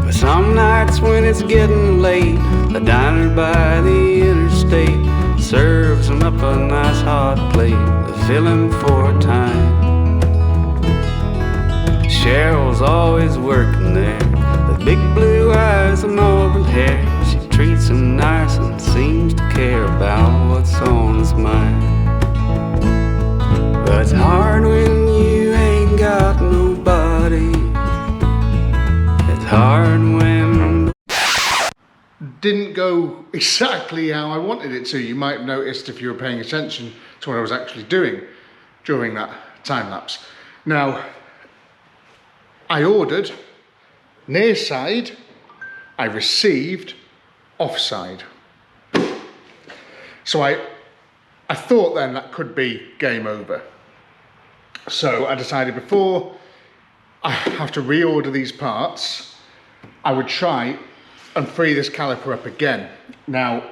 But some nights when it's getting late, a diner by the interstate serves him up a nice hot plate to fill him for a time. Cheryl's always working there, with big blue eyes and auburn hair. She treats him nice and seems to care about what's on his mind. But it's hard when you ain't got nobody. It's hard when... Didn't go exactly how I wanted it to. You might have noticed if you were paying attention to what I was actually doing during that time lapse. Now, I ordered near side, I received offside. So I thought then that could be game over. So I decided before I have to reorder these parts, I would try and free this caliper up again. Now,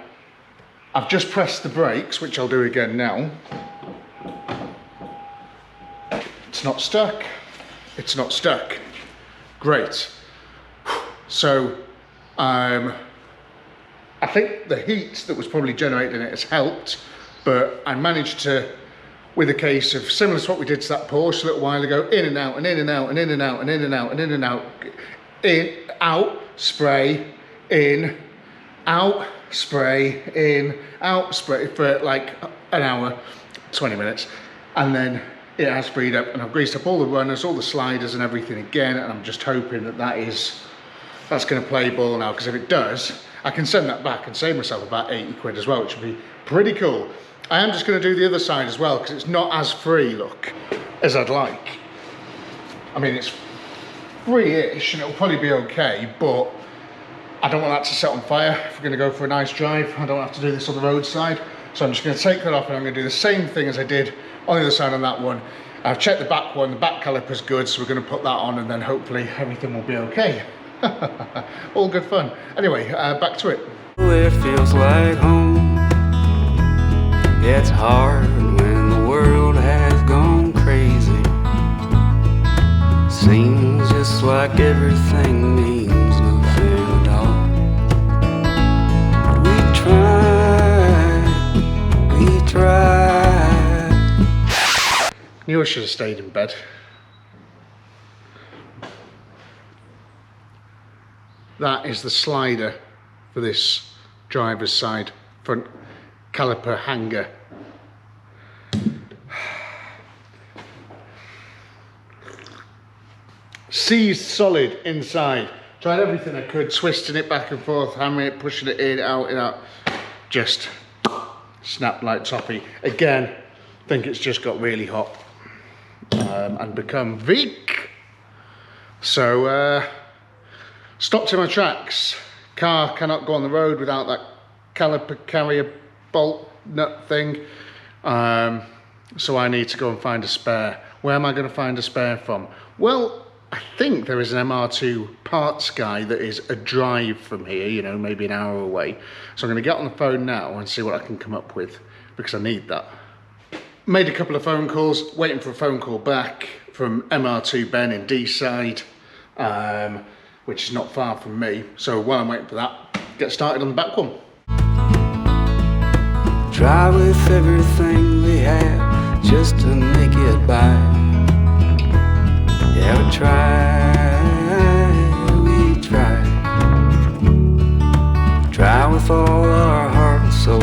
I've just pressed the brakes, which I'll do again now. It's not stuck. It's not stuck. Great. So, I think the heat that was probably generated in it has helped, but I managed to, with a case of similar to what we did to that Porsche a little while ago, in and out, and in and out, and in and out, and in and out, and in and out, in, out, spray, in, out, spray, in, out, spray for like an hour, 20 minutes. And then it has freed up, and I've greased up all the runners, all the sliders and everything again. And I'm just hoping that that's going to play ball now, because if it does, I can send that back and save myself about 80 quid as well, which would be pretty cool. I am just going to do the other side as well, because it's not as free look as I'd like. I mean, it's free-ish and it'll probably be okay, but I don't want that to set on fire if we're going to go for a nice drive. I don't have to do this on the roadside. So I'm just going to take that off, and I'm going to do the same thing as I did on the other side on that one. I've checked the back one, the back caliper's good, so we're going to put that on, and then hopefully everything will be okay. All good fun. Anyway, back to it. It feels like home. Yeah, it's hard when the world seems just like everything means nothing at all. But we tried. Knew I should have stayed in bed. That is the slider for this driver's side front caliper hanger. Seized solid inside. Tried everything I could, twisting it back and forth, hammering it, pushing it in, out. Just snapped like toffee. Again, I think it's just got really hot and become weak. So, stopped in my tracks. Car cannot go on the road without that caliper carrier bolt nut thing. So I need to go and find a spare. Where am I going to find a spare from? Well, I think there is an MR2 parts guy that is a drive from here, you know, maybe an hour away. So I'm going to get on the phone now and see what I can come up with, because I need that. Made a couple of phone calls, waiting for a phone call back from MR2 Ben in D-side, which is not far from me. So while I'm waiting for that, get started on the back one. Try with everything we have just to make it by. Yeah, we try. Try with all our heart and soul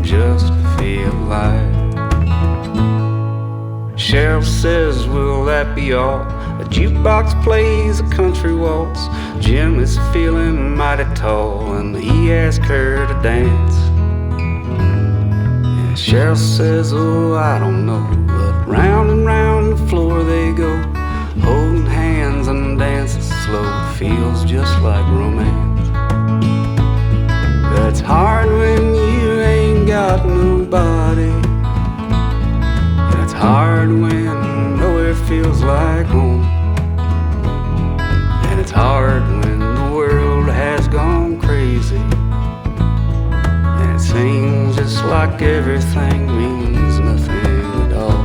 just to feel alive. Cheryl says, will that be all? A jukebox plays a country waltz. Jim is feeling mighty tall and he asked her to dance. And Cheryl says, oh, I don't know, but round and round the floor they go, holding hands and dancing slow. Feels just like romance. But it's hard when you ain't got nobody. And it's hard when nowhere feels like home. And it's hard when the world has gone crazy. And it seems just like everything means nothing at all.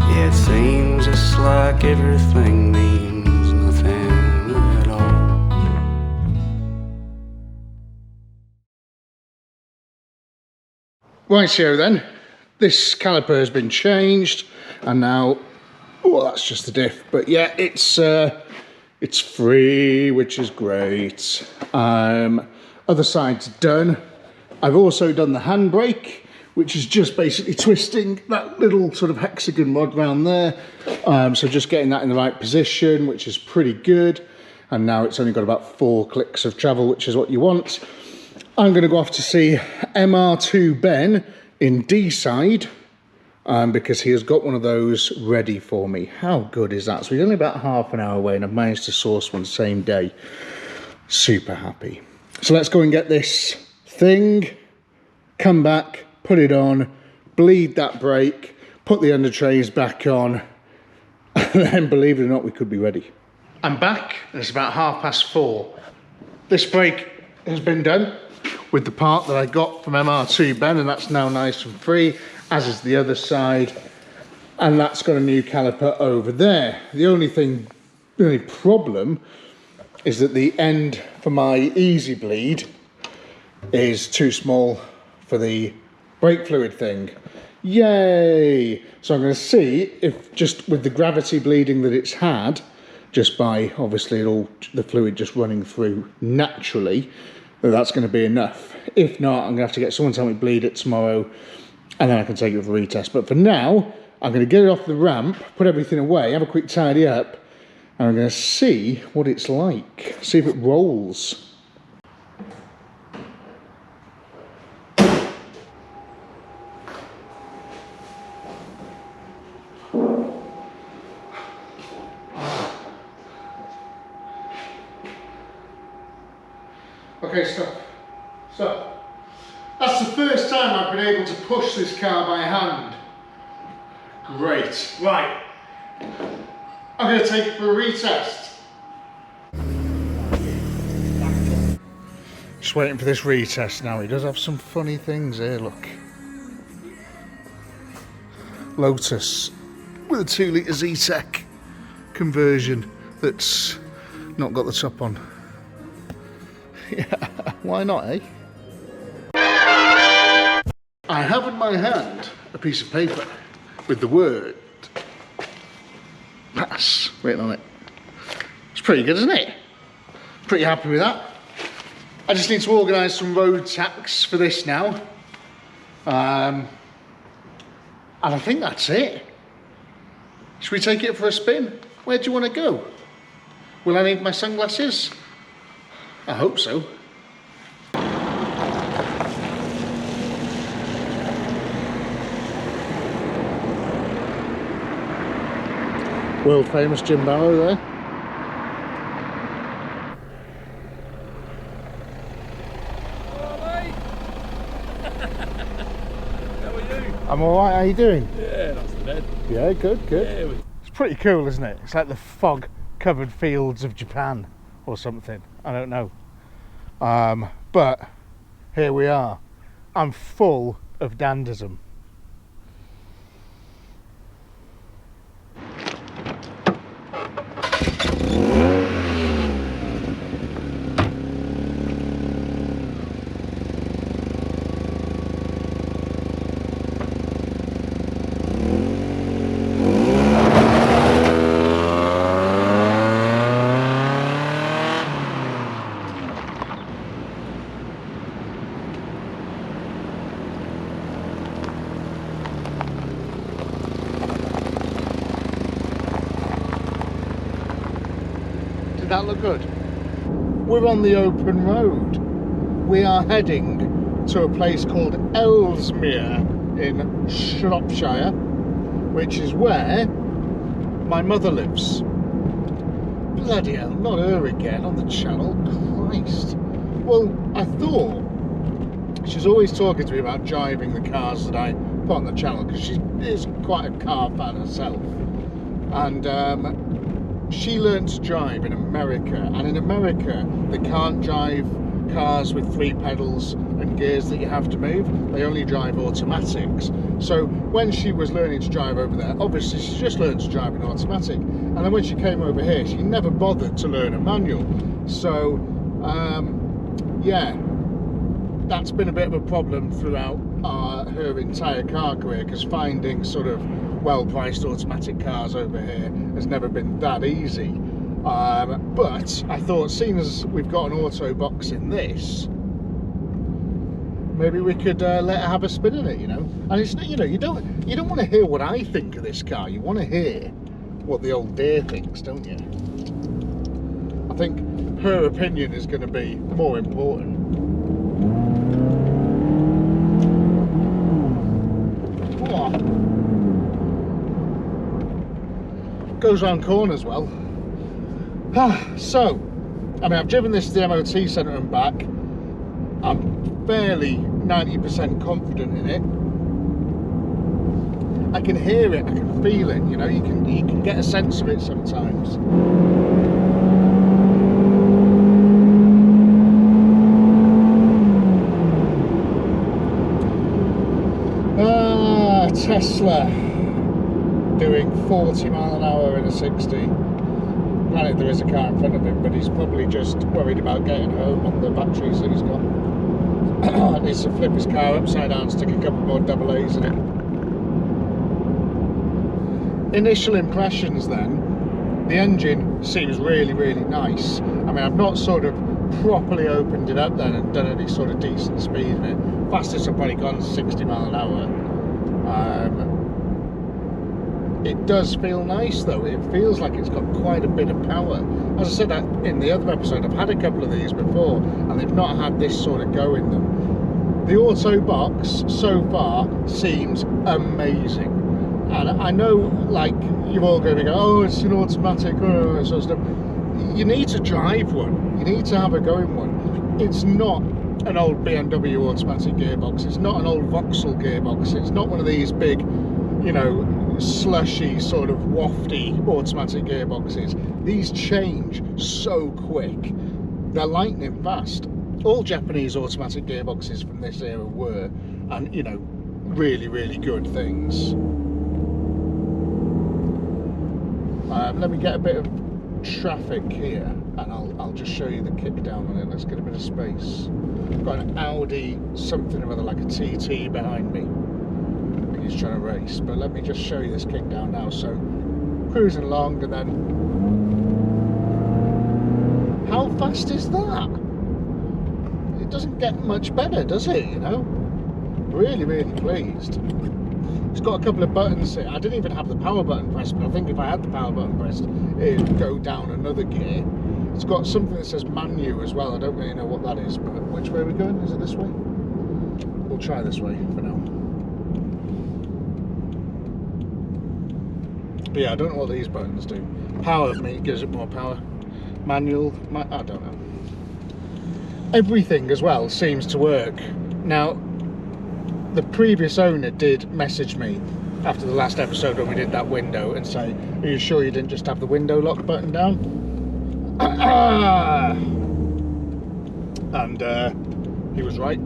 Yeah, it seems just like everything means nothing at all. Right, so then, this caliper has been changed, and now, well, that's just the diff. But yeah, it's free, which is great. Other side's done. I've also done the handbrake, which is just basically twisting that little sort of hexagon rod round there. So just getting that in the right position, which is pretty good. And now it's only got about 4 clicks of travel, which is what you want. I'm going to go off to see MR2 Ben in D-side, because he has got one of those ready for me. How good is that? So he's only about half an hour away and I've managed to source one same day. Super happy. So let's go and get this thing, come back, put it on, bleed that brake, put the under trays back on, and then believe it or not, we could be ready. I'm back, and it's about 4:30. This brake has been done with the part that I got from MR2 Ben, and that's now nice and free, as is the other side, and that's got a new caliper over there. The only problem is that the end for my easy bleed is too small for the brake fluid thing. Yay! So I'm going to see if, just with the gravity bleeding that it's had, just by obviously the fluid just running through naturally, that's going to be enough. If not, I'm going to have to get someone to help me bleed it tomorrow, and then I can take it for a retest. But for now, I'm going to get it off the ramp, put everything away, have a quick tidy up, and I'm going to see what it's like, see if it rolls. Okay, stop. That's the first time I've been able to push this car by hand. Great. Right. I'm going to take it for a retest. Just waiting for this retest now. He does have some funny things here, look. Lotus with a 2 litre Z-Tech. conversion that's not got the top on. Yeah, why not, eh? I have in my hand a piece of paper with the word pass written on it. It's pretty good, isn't it? Pretty happy with that. I just need to organise some road tax for this now. And I think that's it. Should we take it for a spin? Where do you want to go? Will I need my sunglasses? I hope so. World famous Jim Barrow there. I'm alright, how you doing? Yeah, not so bad. Yeah, good, good. Yeah, It's pretty cool, isn't it? It's like the fog-covered fields of Japan or something. I don't know. But here we are. I'm full of dandism. Did that look good? We're on the open road. We are heading to a place called Ellesmere in Shropshire, which is where my mother lives. Bloody hell, not her again on the channel. Christ. Well, I thought she's always talking to me about driving the cars that I put on the channel, because she is quite a car fan herself. And she learned to drive in America, and in America they can't drive cars with 3 pedals and gears that you have to move. They only drive automatics. So when she was learning to drive over there, obviously she just learned to drive in automatic, and then when she came over here she never bothered to learn a manual. So yeah, that's been a bit of a problem throughout her entire car career, because finding sort of well-priced automatic cars over here has never been that easy. But I thought, seeing as we've got an auto box in this, maybe we could let her have a spin in it, you know. And it's, you know, you don't want to hear what I think of this car. You want to hear what the old dear thinks, don't you? I think her opinion is going to be more important. Goes round corners well. So, I mean, I've driven this to the MOT centre and back. I'm fairly 90% confident in it. I can hear it, I can feel it, you know, you can get a sense of it sometimes. Tesla doing 40 mile an hour in a 60. Granted, there is a car in front of him, but he's probably just worried about getting home on the batteries that he's got. Needs to flip his car upside down, stick a couple more double A's in it. Initial impressions then, the engine seems really, really nice. I mean, I've not sort of properly opened it up then and done any sort of decent speed in it. Fastest I've probably gone 60 mile an hour. It does feel nice though. It feels like it's got quite a bit of power. As I said that in the other episode, I've had a couple of these before and they've not had this sort of go in them. The auto box so far seems amazing, and I know, like, you're all going to go, oh, it's an automatic, oh, sort of stuff. You need to drive one. You need to have a go in one. It's not an old BMW automatic gearbox. It's not an old Vauxhall gearbox. It's not one of these big, you know, slushy sort of wafty automatic gearboxes. These change so quick. They're lightning fast. All Japanese automatic gearboxes from this era were, and, you know, really, really good things. Let me get a bit of traffic here, and I'll just show you the kick down on it. Let's get a bit of space. I've got an Audi something or other, like a TT behind me. He's trying to race, but let me just show you this kick down now. So cruising along, and then how fast is that? It doesn't get much better, does it? You know, really pleased. It's got a couple of buttons here. I didn't even have the power button pressed, but I think if I had the power button pressed, it'd go down another gear. It's got something that says manu as well. I don't really know what that is, but which way are we going? Is it this way? We'll try this way for now. But yeah, I don't know what these buttons do. Power gives it more power. Manual, I don't know. Everything as well seems to work. Now, the previous owner did message me after the last episode when we did that window and say, are you sure you didn't just have the window lock button down? And he was right.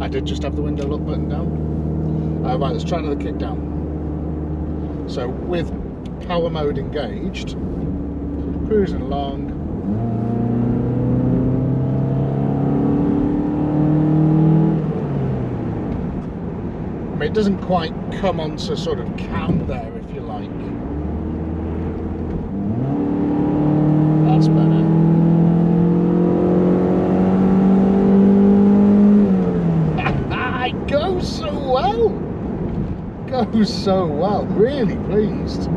I did just have the window lock button down. Right, let's try another kick down. So with power mode engaged, cruising along. I mean, it doesn't quite come onto sort of cam there, if you like. That's better. It goes so well. Goes so well. Really pleased.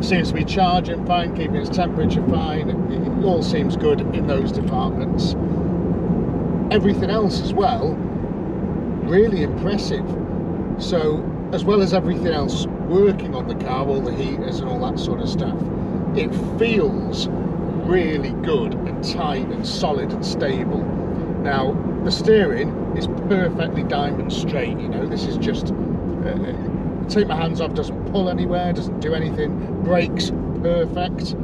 Seems to be charging fine, keeping its temperature fine. It all seems good in those departments. Everything else as well, really impressive. So as well as everything else working on the car, all the heaters and all that sort of stuff, it feels really good and tight and solid and stable. Now the steering is perfectly diamond straight, you know. This is just take my hands off, doesn't pull anywhere, doesn't do anything. Brakes perfect,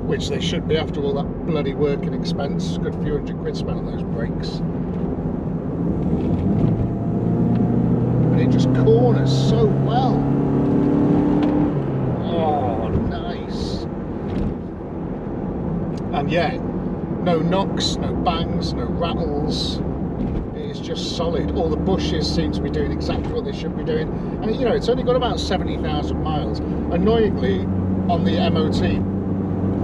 which they should be after all that bloody work and expense. Good few £100 spent on those brakes. And it just corners so well. Oh, nice. And yeah, no knocks, no bangs, no rattles. It's just solid. All the bushes seem to be doing exactly what they should be doing. And you know, it's only got about 70,000 miles. Annoyingly, on the MOT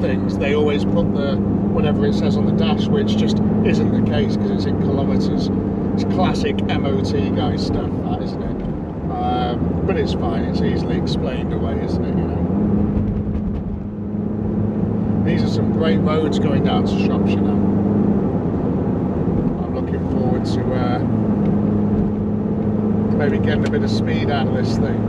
things, they always put the whatever it says on the dash, which just isn't the case because it's in kilometres. It's classic MOT guy stuff, that, isn't it? But it's fine. It's easily explained away, isn't it? You know. These are some great roads going down to Shropshire now. I'm looking forward to maybe getting a bit of speed out of this thing.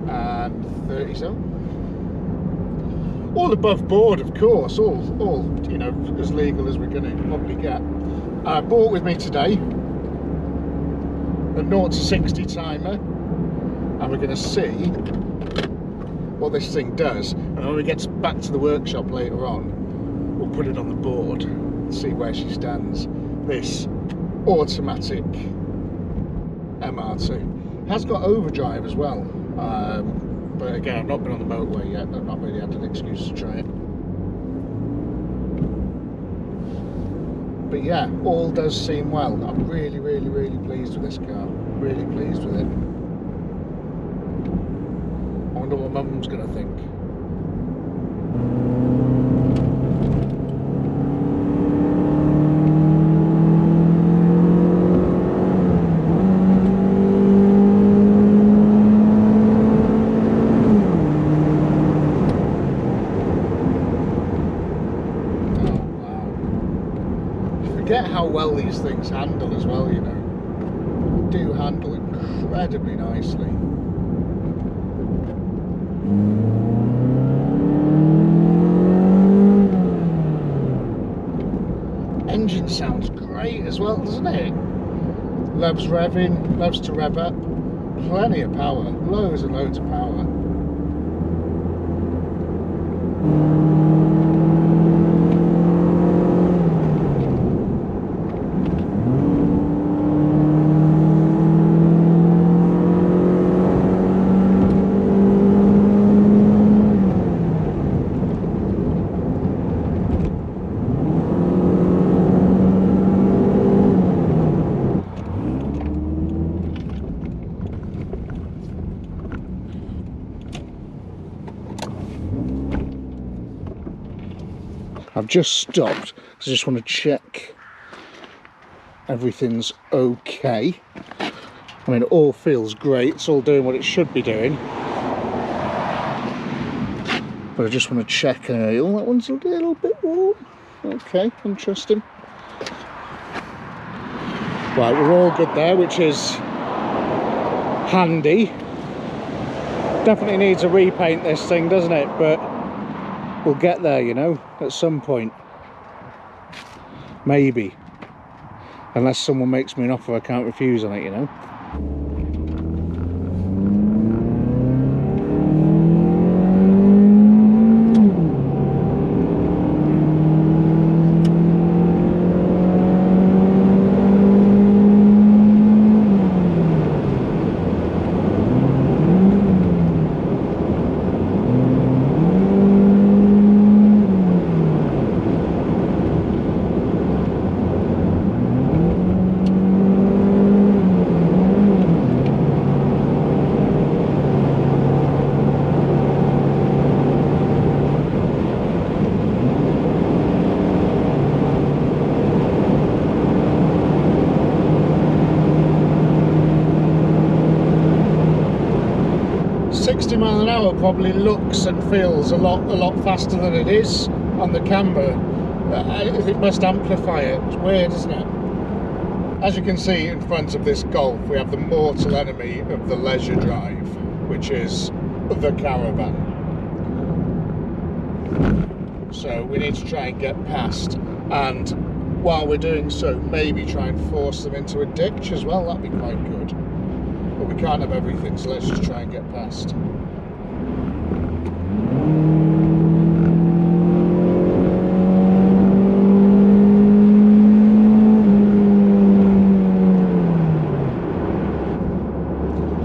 And 30 all above board, of course, all you know, as legal as we're going to probably get. I bought with me today a 0 to 60 timer, and we're going to see what this thing does. And when we get back to the workshop later on, we'll put it on the board and see where she stands. This automatic MR2 has got overdrive as well. But again, I've not been on the motorway yet. I've not really had an excuse to try it. But yeah, all does seem well. I'm really pleased with this car. Really pleased with it. I wonder what Mum's going to think. Forget how well these things handle as well, you know. Do handle incredibly nicely. Engine sounds great as well, doesn't it? Loves revving, loves to rev up. Plenty of power, loads and loads of power. I've just stopped because I just want to check everything's okay. I mean, it all feels great, it's all doing what it should be doing. But I just want to check an oil. That one's a little bit warm. Okay, interesting. Right, we're all good there, which is handy. Definitely needs a repaint, this thing, doesn't it? But we'll get there, you know, at some point. Maybe. Unless someone makes me an offer I can't refuse on it, you know. 60 mile an hour probably looks and feels a lot faster than it is on the camera. It must amplify it. It's weird, isn't it? As you can see in front of this Golf, we have the mortal enemy of the leisure drive, which is the caravan. So we need to try and get past, and while we're doing so, maybe try and force them into a ditch as well. That'd be quite good. But we can't have everything, so let's just try and get past.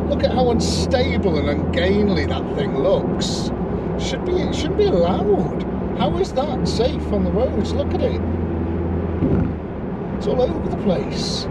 Look at how unstable and ungainly that thing looks. It shouldn't be allowed. How is that safe on the roads? Look at it. It's all over the place.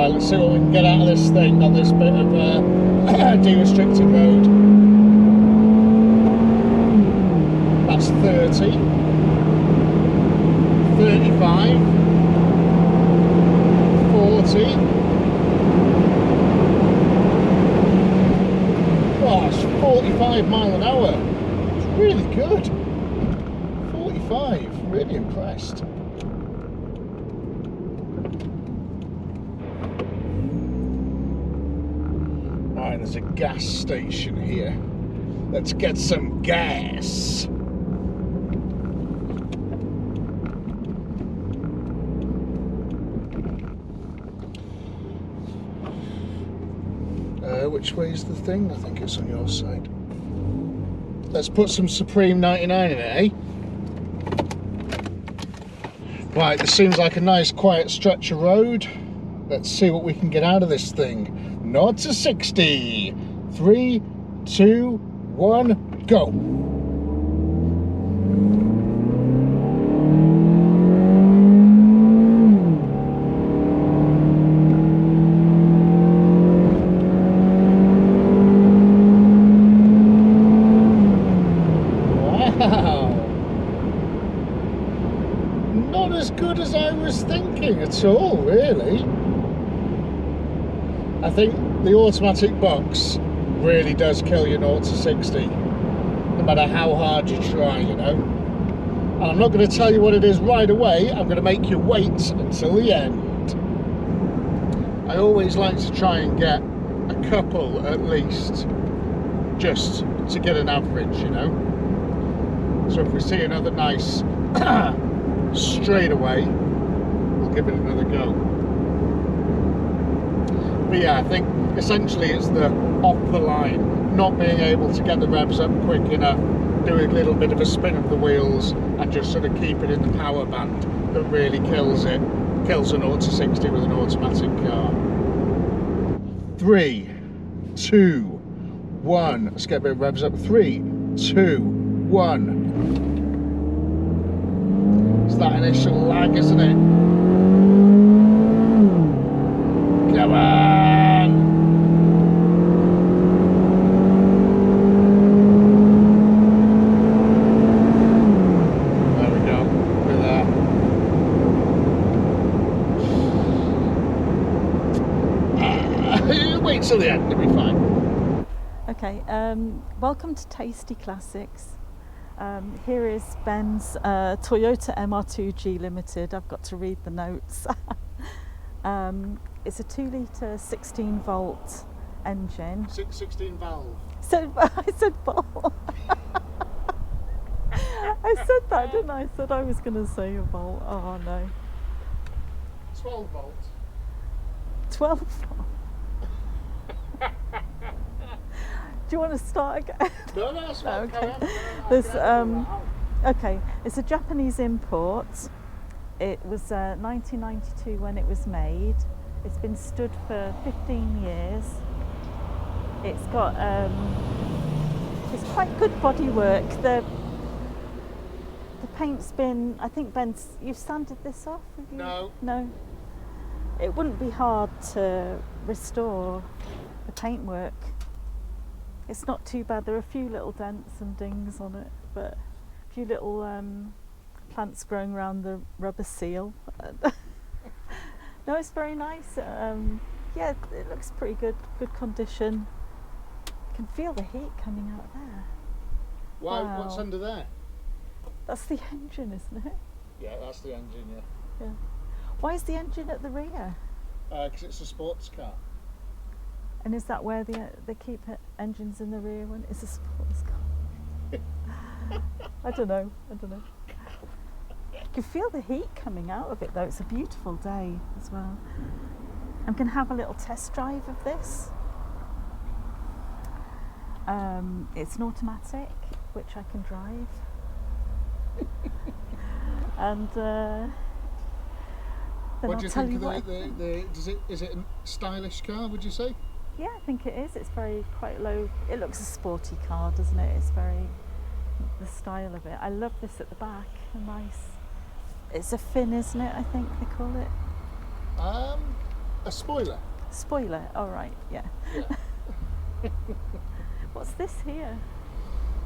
Let's see what we can get out of this thing on this bit of de-restricted road. That's 30, 35, 40. Oh, it's 45 mile an hour. It's really good. 45, really impressed. Right, there's a gas station here. Let's get some gas. Which way is the thing? I think it's on your side. Let's put some Supreme 99 in it, eh? Right, this seems like a nice quiet stretch of road. Let's see what we can get out of this thing. 0 to 60. 3, 2, 1, go. Wow. Not as good as I was thinking at all, really. I think the automatic box really does kill you 0 to 60, no matter how hard you try, you know. And I'm not going to tell you what it is right away. I'm going to make you wait until the end. I always like to try and get a couple at least, just to get an average, you know. So if we see another nice straightaway, we'll give it another go. But yeah, I think essentially it's the off the line, not being able to get the revs up quick enough, doing a little bit of a spin of the wheels and just sort of keep it in the power band that really kills it. Kills an 0 to 60 with an automatic car. 3, 2, 1. Let's get a bit of revs up. 3, 2, 1. It's that initial lag, isn't it? Come on! There we go. We're there. Wait till the end, it'll be fine. Okay, welcome to Tasty Classics. Here is Ben's Toyota Mr2 G-Limited. I've got to read the notes. It's a 2 litre 16 volt engine. 16 valve. So I said volt. I said that, didn't I? I said I was going to say a volt. Oh no. 12 volt. 12 volt. Do you want to start again? No, that's fine. Okay. There's okay. It's a Japanese import. It was 1992 when it was made. It's been stood for 15 years. It's got it's quite good bodywork. The paint's been, I think Ben's, you've sanded this off, have you? No. No. It wouldn't be hard to restore the paintwork. It's not too bad. There are a few little dents and dings on it, but a few little plants growing around the rubber seal. No, it's very nice. Yeah, it looks pretty good condition. You can feel the heat coming out there. Why? Wow. What's under there? That's the engine, isn't it? Yeah, that's the engine, yeah. Yeah. Why is the engine at the rear? Because it's a sports car. And is that where they keep engines in the rear when it's a sports car? I don't know. You can feel the heat coming out of it though. It's a beautiful day as well. I'm going to have a little test drive of this. It's an automatic, which I can drive. And then What I'll do you tell think you of what is it a stylish car, would you say? Yeah, I think it is. It's quite low. It looks a sporty car, doesn't it? It's very, the style of it. I love this at the back. Nice. It's a fin, isn't it? I think they call it. A spoiler. Spoiler. All right. Yeah. What's this here?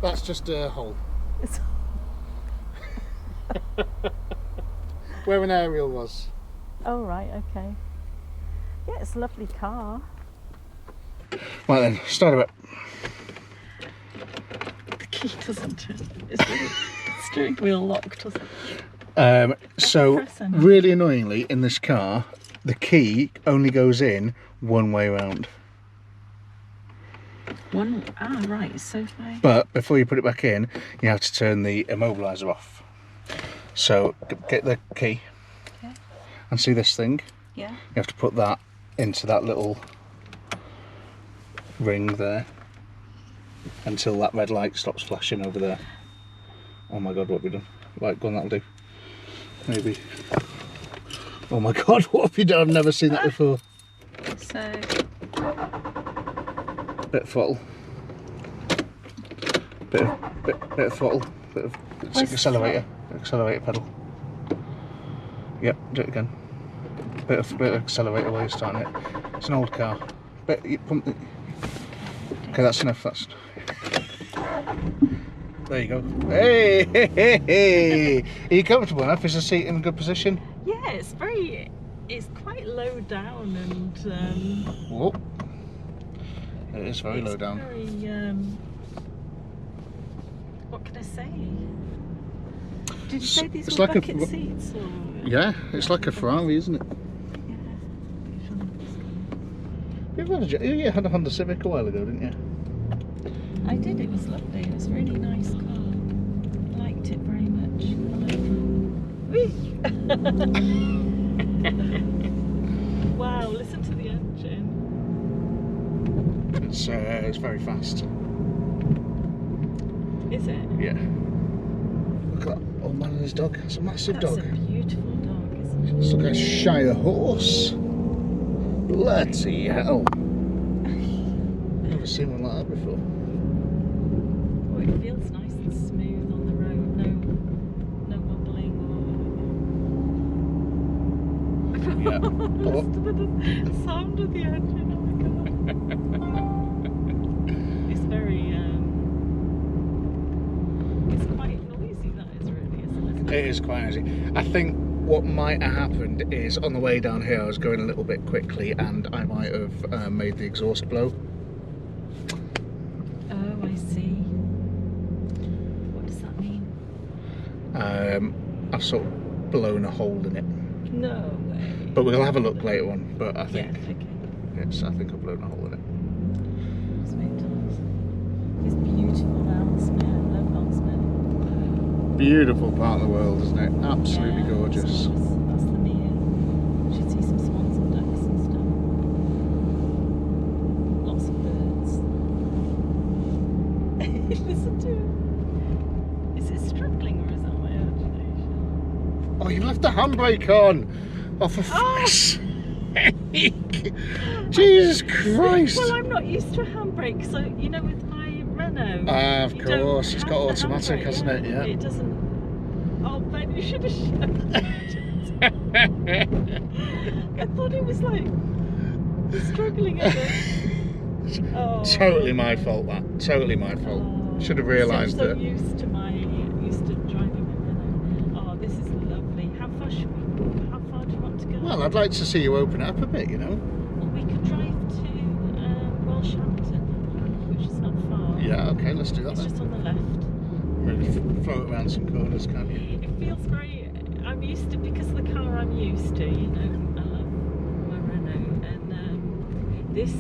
That's just a hole. It's Where an aerial was. oh right. Okay. Yeah, it's a lovely car. Right then, start it up. The key doesn't turn. It's the steering wheel lock, doesn't it? So Press on it. really annoyingly in this car, the key only goes in one way round. Right. So far. But before you put it back in, you have to turn the immobiliser off. So get the key. Yeah. And see this thing? Yeah. You have to put that into that little ring there until that red light stops flashing over there. Oh my god, what have we done? Right, go on, that'll do. Maybe. Oh my god, what have you done? I've never seen that before. So. Bit of throttle. Bit of throttle. Bit of accelerator. Accelerator pedal. Yep, do it again. Bit of accelerator while you're starting it. It's an old car. You pump it. Okay, that's enough. There you go. Hey! Are you comfortable enough? Is the seat in a good position? Yeah, it's quite low down and. Whoa. It is very low down. Very, what can I say? Did you say these it's were like bucket seats? Or? Yeah, it's like a Ferrari, isn't it? You had a Honda Civic a while ago, didn't you? I did, it was lovely. It was a really nice car. I like Wow, listen to the engine. It's very fast. Is it? Yeah. Look at that old man and his dog. It's a massive That's dog. a beautiful dog, isn't it? It's like a Shire horse. Bloody hell. Never seen one like that before. Oh, it feels nice and smooth on the road. No wobbling or... Yeah. Listen to the sound of the engine. Oh my god. It's very it's quite noisy, that is, really, isn't it? It is quite noisy. I think what might have happened is on the way down here I was going a little bit quickly and I might have made the exhaust blow. Oh, I see. What does that mean? I've sort of blown a hole in it. No way. But we'll have a look later on. But I think Yeah, okay. yes, I think I've blown a hole in it. It's beautiful now, Smith. I love Mount Smith. Beautiful part of the world, isn't it? Absolutely Yeah, gorgeous. That's the near. Should see some swans and ducks and stuff. Lots of birds. Listen to it. Is it struggling or is that my imagination? Oh, you've left the handbrake on! Oh, for fuck's sake! Jesus Christ! Well, I'm not used to a handbrake, so you know, with my Renault. Of you don't course, it's have got the automatic, handbrake, hasn't it? Yeah. It doesn't. Oh, Ben, you should have shown it. I thought it was like struggling a bit. Oh. Totally my fault, that. Totally my fault. Should have realised I'm so that. used to driving a Renault. Oh, this is lovely. How far do you want to go? Well, I'd like to see you open it up a bit, you know. Well, we could drive to Wellshampton, which is not far. Yeah, okay, let's do that It's then. just on the left. Maybe float around some corners, can't you? It feels very. I'm used to, because of the car I'm used to. You know, I love my Renault, and this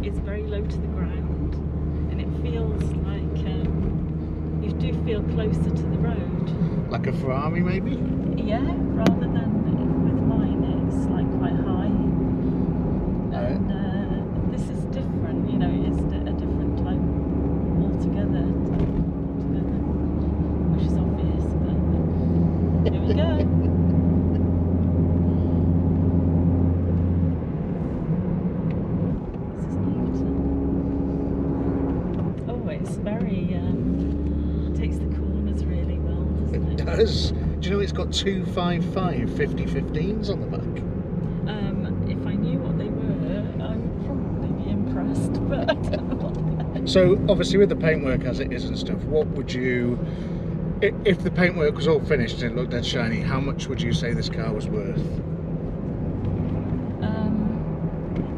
is very low to the ground, and it feels like you do feel closer to the road. Like a Ferrari, maybe? Yeah, rather than with mine, it's like quite high. And this is different, you know, it is a different type altogether, which is obvious, but here we go. This is Newton. Oh, it's very, takes the corners really well, doesn't it? It does. Do you know it's got 255 50-15s on the back? If I knew what they were, I would probably be impressed, but I don't know what they are. So, obviously with the paintwork as it is and stuff, what would you... If the paintwork was all finished and it looked dead shiny, how much would you say this car was worth?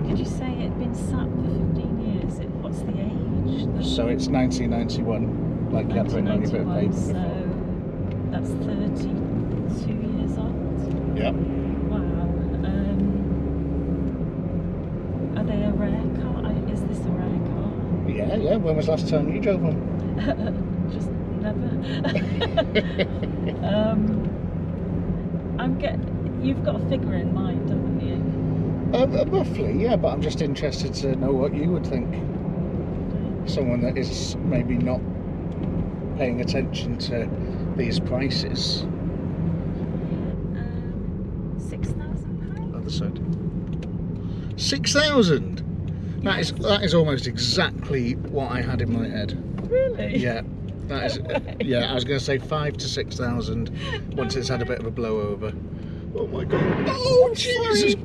Did you say it'd been sat for 15 years? What's the age? So it's 1991, like you had written on your bit of paper 1991, before. so that's 32 years old. Yep. Wow. Are they a rare car? Is this a rare car? Yeah. When was the last time you drove one? Just never. You've got a figure in mind, haven't you? Roughly, yeah, but I'm just interested to know what you would think. Someone that is maybe not paying attention to these prices. £6,000. Other side. 6,000. That is almost exactly what I had in my head. Really? Yeah. That is. Yeah, I was going to say 5,000 to 6,000 once it's had a bit of a blow over. Oh my god! Oh Jesus!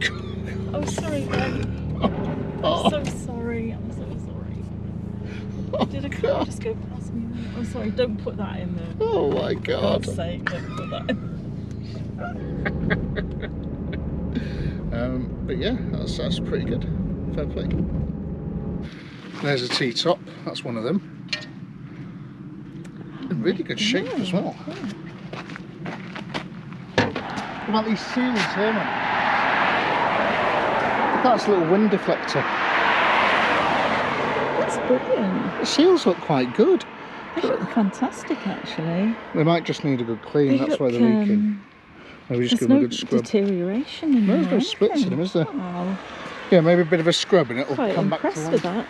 Oh, sorry, Ben. I'm so sorry. I'm so sorry. Did a car just go past me? Oh, sorry. Don't put that in there. Oh my For god! God's sake, don't put that in. But yeah, that's pretty good. Fair play. There's a T-top. That's one of them. In really good shape as well. What about these seals here, man? That's a little wind deflector. That's brilliant. The seals look quite good. They look fantastic, actually. They might just need a good clean. They That's look, why they're leaking. Maybe just There's give them no a good scrub. deterioration in No, them. there's no or splits in anything. them, is there? Oh, Yeah, maybe a bit of a scrub and it'll quite come back to impressed life. with that.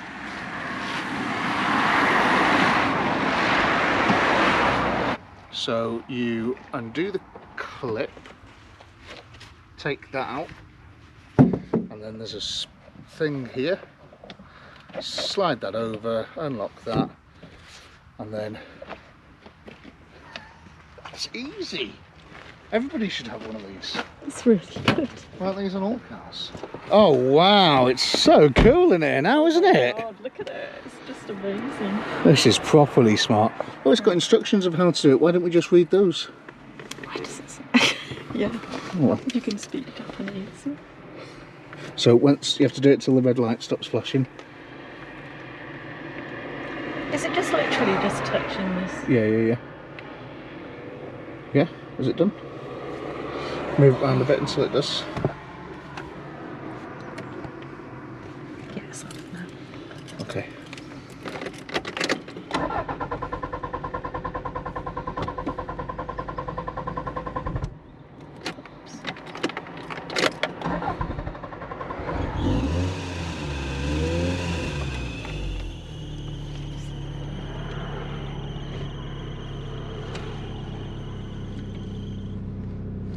So you undo the clip, take that out, and then there's a thing here. Slide that over, unlock that, and then it's easy. Everybody should have one of these. It's really good. Aren't these on all cars? Oh wow, it's so cool in here now, isn't it? God, look at it. It's just amazing. This is properly smart. Oh, it's got instructions of how to do it. Why don't we just read those? Why does it say? Yeah. Oh. You can speak Japanese. So once you have to do it till the red light stops flashing. Is it just literally just touching this? Yeah. Yeah, is it done? Move it around a bit until it does. Yes, I don't know. Okay.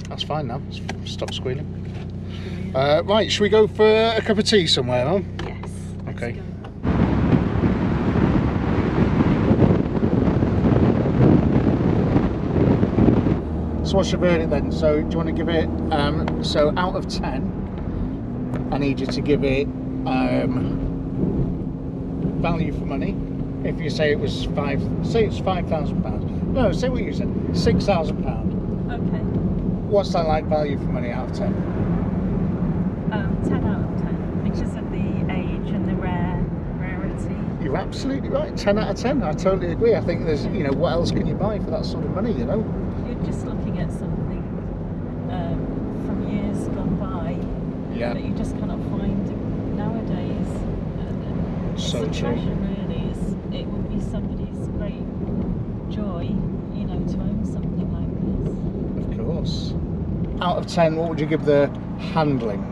That's fine now. Stop squealing. Right, should we go for a cup of tea somewhere, Mum? Yes. Okay. So what's your verdict then? So do you want to give it, so out of 10, I need you to give it value for money. If you say it was say it's £5,000. No, say what you said, £6,000. Okay. What's that like value for money out of 10? 10 out of 10 because of the age and the rarity. You're absolutely right, 10 out of 10. I totally agree. I think there's, you know, what else can you buy for that sort of money, you know? You're just looking at something from years gone by that you just cannot find nowadays. And it's So a true. treasure, really. It would be somebody's great joy, you know, to own something like this. Of course. Out of 10, what would you give the handling?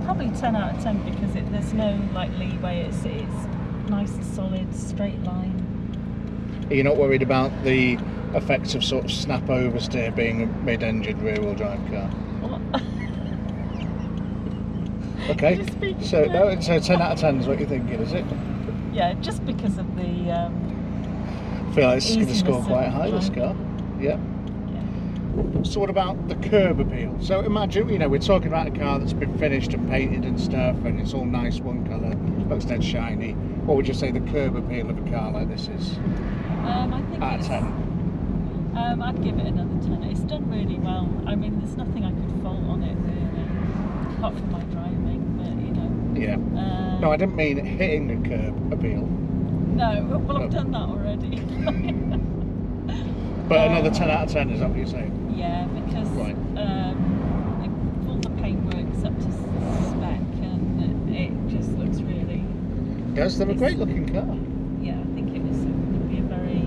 Probably 10 out of 10 because there's no like leeway. It's nice and solid, straight line. Are you not worried about the effects of sort of snap oversteer being a mid-engine rear-wheel drive car? What? Okay, Just speaking so no, clearly. so 10 out of 10 is what you're thinking, is it? Yeah, just because of the I feel like it's going to easiness score of quite high, this car. driving. Yeah. So what about the curb appeal? So imagine, you know, we're talking about a car that's been finished and painted and stuff, and it's all nice, one colour, looks dead shiny. What would you say the curb appeal of a car like this is? I think Out of it's, 10. I'd give it another 10. It's done really well. I mean, there's nothing I could fault on it really, apart from my driving, but you know. Yeah. No, I didn't mean hitting the curb appeal. No, well, I've No. done that already. But another 10 out of 10, is that what you're saying? Yeah, because Right. all the paintwork's up to spec and it just looks really. Yes, they're a great looking car. Yeah, I think it would be a very,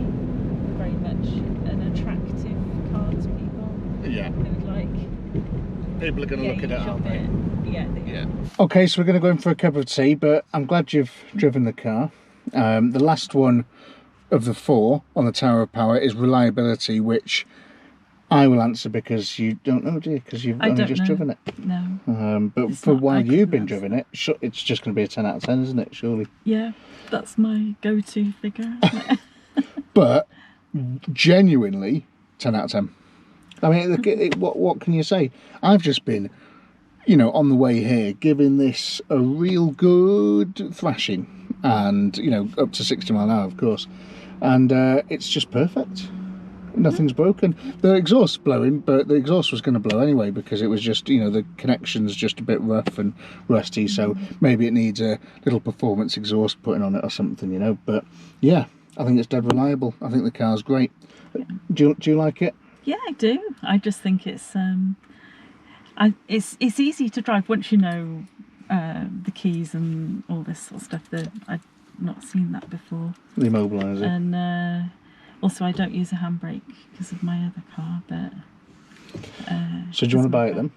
very much an attractive car to people. Yeah. They would like. People are going to look at it, age aren't of they? Yeah. Yeah. Okay, so we're going to go in for a cup of tea, but I'm glad you've driven the car. The last one of the 4 on the Tower of Power is reliability, which I will answer because you don't know, do you? Because you've only just driven it. No. But It's for not- I while you've couldn't been answer driving it, it's just going to be a 10 out of 10, isn't it? Surely. Yeah, that's my go-to figure. Isn't it? But genuinely, 10 out of 10. I mean, look, what can you say? I've just been, you know, on the way here, giving this a real good thrashing, and you know, up to 60 mile an hour, of course, and it's just perfect. Nothing's broken. The exhaust's blowing, but the exhaust was going to blow anyway because it was just, you know, the connection's just a bit rough and rusty, so maybe it needs a little performance exhaust putting on it or something, you know. But yeah, I think it's dead reliable. I think the car's great. Do you like it? Yeah, I do. I just think it's easy to drive once you know the keys and all this sort of stuff. I'd not seen that before. The immobiliser. And also, I don't use a handbrake because of my other car, but So do you want to buy it then?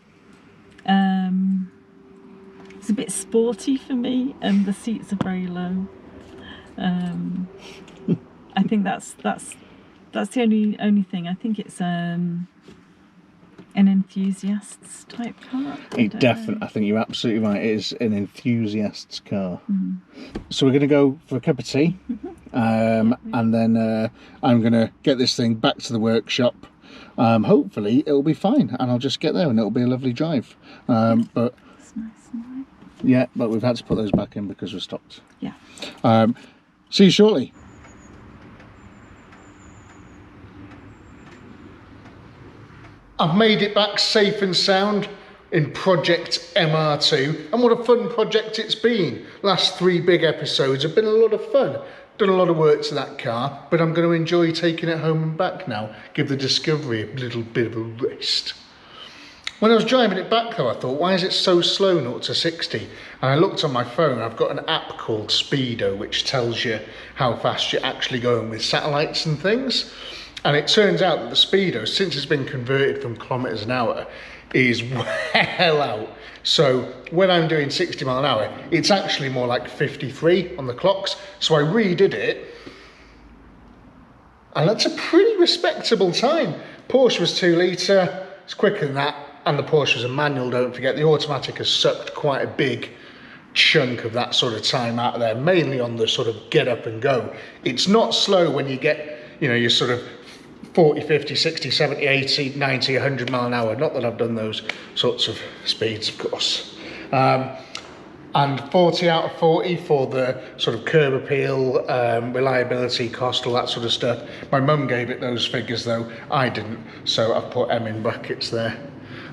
It's a bit sporty for me, and the seats are very low. I think that's the only thing. I think it's an enthusiast's type car. I think you're absolutely right. It is an enthusiast's car. So we're going to go for a cup of tea, and then I'm going to get this thing back to the workshop. Hopefully it'll be fine, and I'll just get there and it'll be a lovely drive. But It's nice and light. yeah, but we've had to put those back in because we're stopped. Yeah. See you shortly. I've made it back safe and sound in Project MR2, and what a fun project it's been. Last 3 big episodes have been a lot of fun. Done a lot of work to that car, but I'm going to enjoy taking it home and back now. Give the Discovery a little bit of a rest. When I was driving it back though, I thought, why is it so slow 0 to 60? And I looked on my phone. I've got an app called Speedo, which tells you how fast you're actually going with satellites and things. And it turns out that the Speedo, since it's been converted from kilometres an hour, is well out. So when I'm doing 60 mile an hour, it's actually more like 53 on the clocks. So I redid it, and that's a pretty respectable time. Porsche was 2 litre, it's quicker than that, and the Porsche was a manual, don't forget. The automatic has sucked quite a big chunk of that sort of time out of there, mainly on the sort of get up and go. It's not slow when you get, you know, your sort of 40, 50, 60, 70, 80, 90, 100 mile an hour. Not that I've done those sorts of speeds, of course. And 40 out of 40 for the sort of curb appeal, reliability, cost, all that sort of stuff. My mum gave it those figures though, I didn't, so I've put M in brackets there.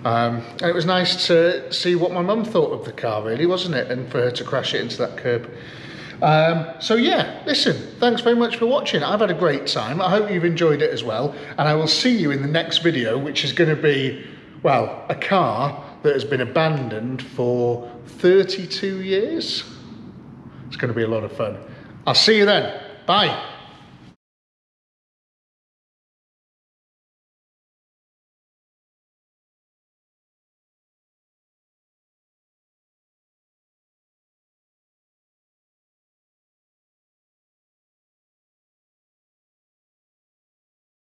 And it was nice to see what my mum thought of the car, really, wasn't it? And for her to crash it into that curb. So yeah, listen, thanks very much for watching. I've had a great time. I hope you've enjoyed it as well. And I will see you in the next video, which is going to be, well, a car that has been abandoned for 32 years. It's going to be a lot of fun. I'll see you then. Bye.